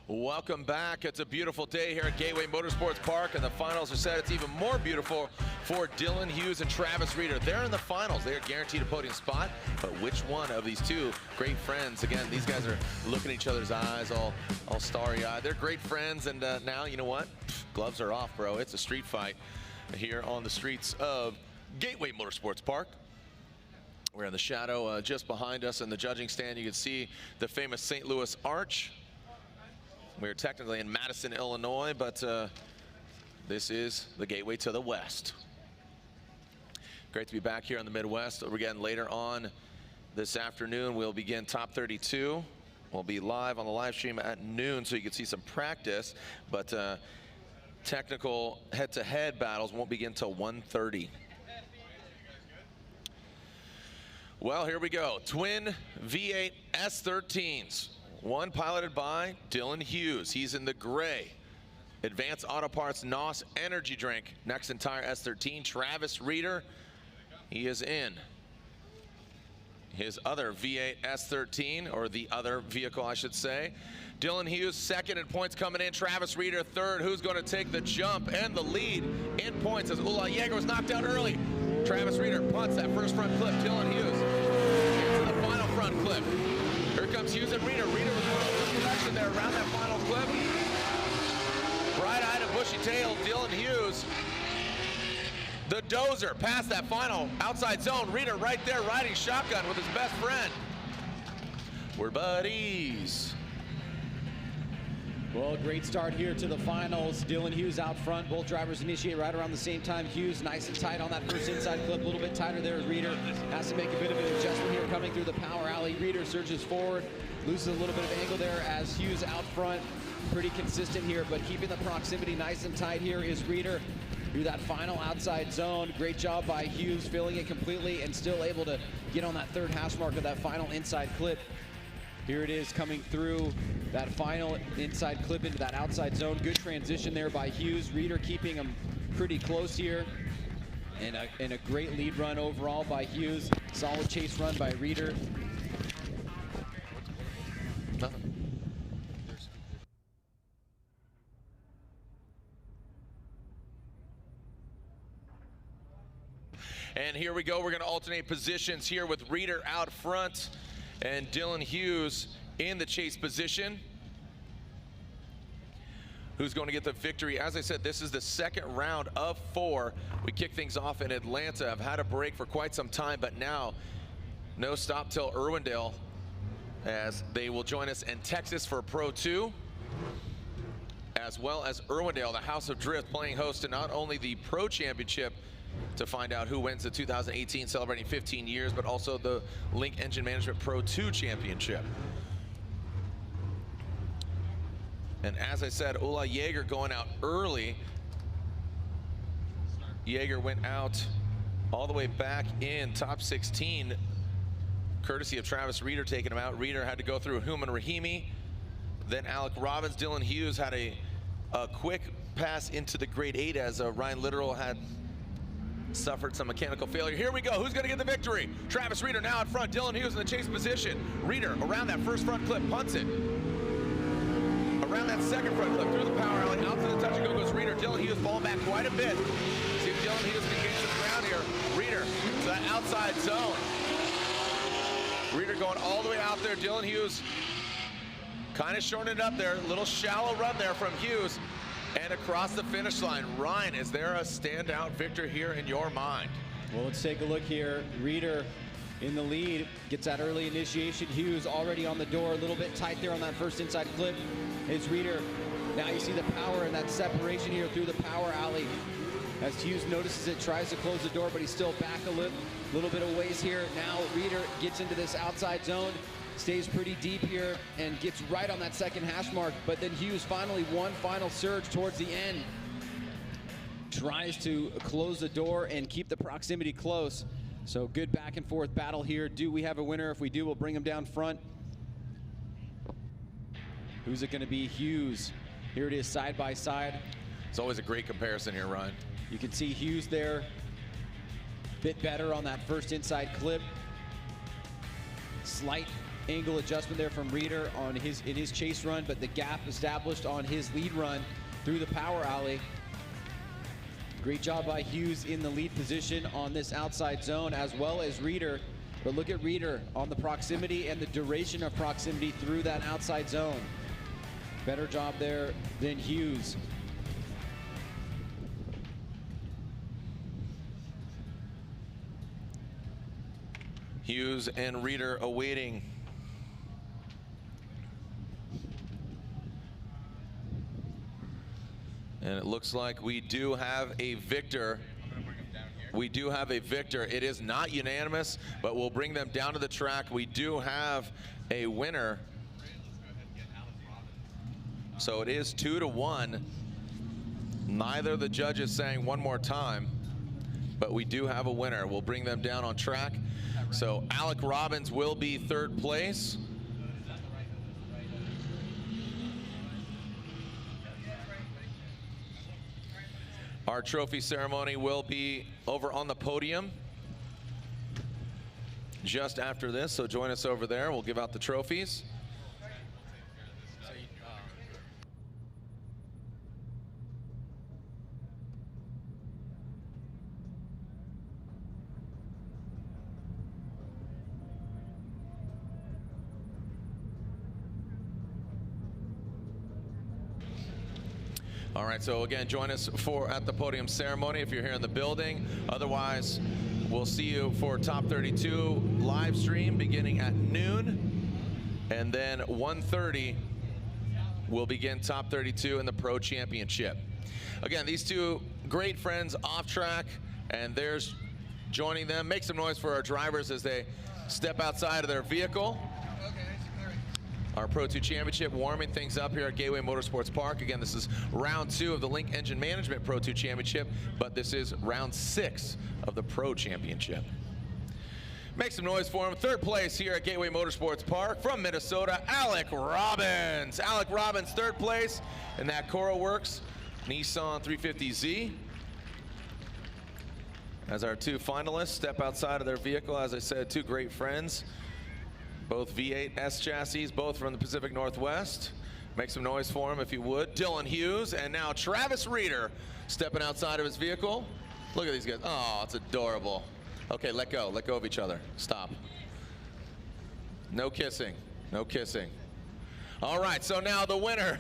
Welcome back. It's a beautiful day here at Gateway Motorsports Park, and the finals are set. It's even more beautiful for Dylan Hughes and Travis Reeder. They're in the finals. They are guaranteed a podium spot, but which one of these two great friends? Again, these guys are looking at each other's eyes, all starry-eyed. They're great friends, and now, you know what? Gloves are off, bro. It's a street fight here on the streets of Gateway Motorsports Park. We're in the shadow just behind us in the judging stand. You can see the famous St. Louis Arch. We're technically in Madison, Illinois, but this is the gateway to the West. Great to be back here in the Midwest. Again, later on this afternoon, we'll begin top 32. We'll be live on the live stream at noon, so you can see some practice, but technical head-to-head battles won't begin till 1:30. Well, here we go. Twin V8 S13s. One piloted by Dylan Hughes. He's in the gray. Advanced Auto Parts NOS energy drink. Next entire S13. Travis Reeder, he is in his other V8 S13, or the other vehicle, I should say. Dylan Hughes second in points coming in. Travis Reeder third. Who's going to take the jump and the lead in points as Jaeger was knocked out early. Travis Reeder punts that first front clip. Dylan Hughes to the final front clip. Here comes Hughes and Reeder. Reeder was going in one direction there around that final clip. Bright-eyed and bushy-tailed Dylan Hughes. The dozer past that final outside zone. Reeder right there riding shotgun with his best friend. We're buddies. Well, great start here to the finals. Dylan Hughes out front. Both drivers initiate right around the same time. Hughes nice and tight on that first inside clip. A little bit tighter there. Reeder has to make a bit of an adjustment here coming through the power alley. Reeder surges forward, loses a little bit of angle there as Hughes out front. Pretty consistent here, but keeping the proximity nice and tight here is Reeder through that final outside zone. Great job by Hughes filling it completely and still able to get on that third hash mark of that final inside clip. Here it is coming through that final inside clip into that outside zone. Good transition there by Hughes. Reeder keeping him pretty close here. And a great lead run overall by Hughes. Solid chase run by Reeder. And here we go. We're going to alternate positions here with Reeder out front and Dylan Hughes in the chase position. Who's going to get the victory? As I said, this is the second round of 4. We kick things off in Atlanta. I've had a break for quite some time, but now no stop till Irwindale as they will join us in Texas for Pro 2, as well as Irwindale, the House of Drift, playing host to not only the Pro Championship to find out who wins the 2018 celebrating 15 years, but also the Link Engine Management Pro 2 Championship. And as I said, Jaeger going out early. Jaeger went out all the way back in top 16, courtesy of Travis Reeder taking him out. Reeder had to go through Hughes and Rahimi. Then Alec Robbins. Dylan Hughes had a quick pass into the grade 8 as Ryan Literal had suffered some mechanical failure. Here we go. Who's going to get the victory? Travis Reeder now out front. Dylan Hughes in the chase position. Reeder around that first front clip, punts it. Around that second front clip, through the power alley, out to the touch and go goes Reeder. Dylan Hughes falling back quite a bit. See if Dylan Hughes can gain some ground here. Reeder to that outside zone. Reeder going all the way out there. Dylan Hughes kind of shortening it up there. A little shallow run there from Hughes. And across the finish line. Ryan, is there a standout victor here in your mind? Well, let's take a look here. Reeder in the lead, gets that early initiation. Hughes already on the door, a little bit tight there on that first inside clip. It's Reeder. Now you see the power and that separation here through the power alley. As Hughes notices it, tries to close the door, but he's still back a little bit of ways here. Now Reeder gets into this outside zone. Stays pretty deep here and gets right on that second hash mark, but then Hughes finally one final surge towards the end. Tries to close the door and keep the proximity close. So good back and forth battle here. Do we have a winner? If we do, we'll bring him down front. Who's it gonna be? Hughes. Here it is side by side. It's always a great comparison here, Ryan. You can see Hughes there, bit better on that first inside clip. Slight angle adjustment there from Reeder on in his chase run, but the gap established on his lead run through the power alley. Great job by Hughes in the lead position on this outside zone, as well as Reeder. But look at Reeder on the proximity and the duration of proximity through that outside zone. Better job there than Hughes. Hughes and Reeder awaiting. And it looks like we do have a victor. We do have a victor. It is not unanimous, but we'll bring them down to the track. We do have a winner. So it is 2-1. Neither of the judges saying one more time, but we do have a winner. We'll bring them down on track. So Alec Robbins will be third place. Our trophy ceremony will be over on the podium just after this, so join us over there. We'll give out the trophies. All right, so again, join us at the podium ceremony if you're here in the building. Otherwise, we'll see you for Top 32 live stream beginning at noon. And then 1:30, we'll begin Top 32 in the Pro Championship. Again, these two great friends off track, and there's joining them. Make some noise for our drivers as they step outside of their vehicle. Our Pro 2 Championship warming things up here at Gateway Motorsports Park. Again, this is round 2 of the Link Engine Management Pro 2 Championship, but this is round 6 of the Pro Championship. Make some noise for him. Third place here at Gateway Motorsports Park from Minnesota, Alec Robbins. Alec Robbins, third place in that Cora Works Nissan 350Z. As our two finalists step outside of their vehicle, as I said, two great friends. Both V8 S chassis, both from the Pacific Northwest. Make some noise for him if you would. Dylan Hughes, and now Travis Reeder stepping outside of his vehicle. Look at these guys. Oh, it's adorable. Okay, let go of each other. Stop. No kissing, no kissing. All right, so now the winner.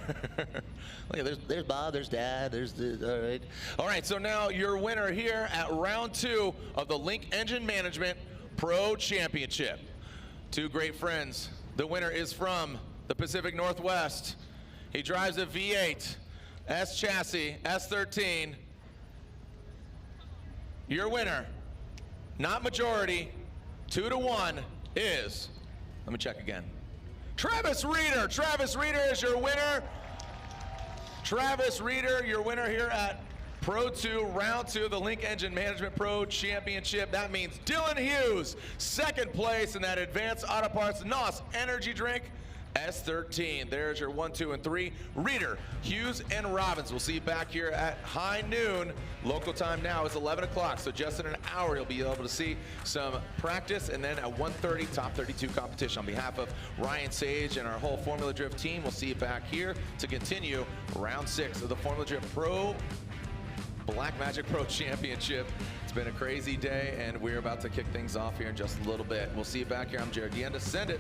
Look at, there's Bob, there's Dad, there's the, all right. All right, so now your winner here at round 2 of the Link Engine Management Pro Championship. Two great friends. The winner is from the Pacific Northwest. He drives a V8 S chassis, S13. Your winner, not majority, 2-1 is, let me check again, Travis Reeder. Travis Reeder is your winner. Travis Reeder, your winner here at Pro 2, round 2 of the Link Engine Management Pro Championship. That means Dylan Hughes, second place in that Advanced Auto Parts NOS Energy Drink S13. There's your 1, 2, and 3. Reeder, Hughes, and Robbins. We'll see you back here at high noon. Local time now is 11 o'clock, so just in an hour you'll be able to see some practice, and then at 1:30, Top 32 competition. On behalf of Ryan Sage and our whole Formula Drift team, we'll see you back here to continue round 6 of the Formula Drift Pro Black Magic Pro Championship. It's been a crazy day, and we're about to kick things off here in just a little bit. We'll see you back here. I'm Jaeger. Send it.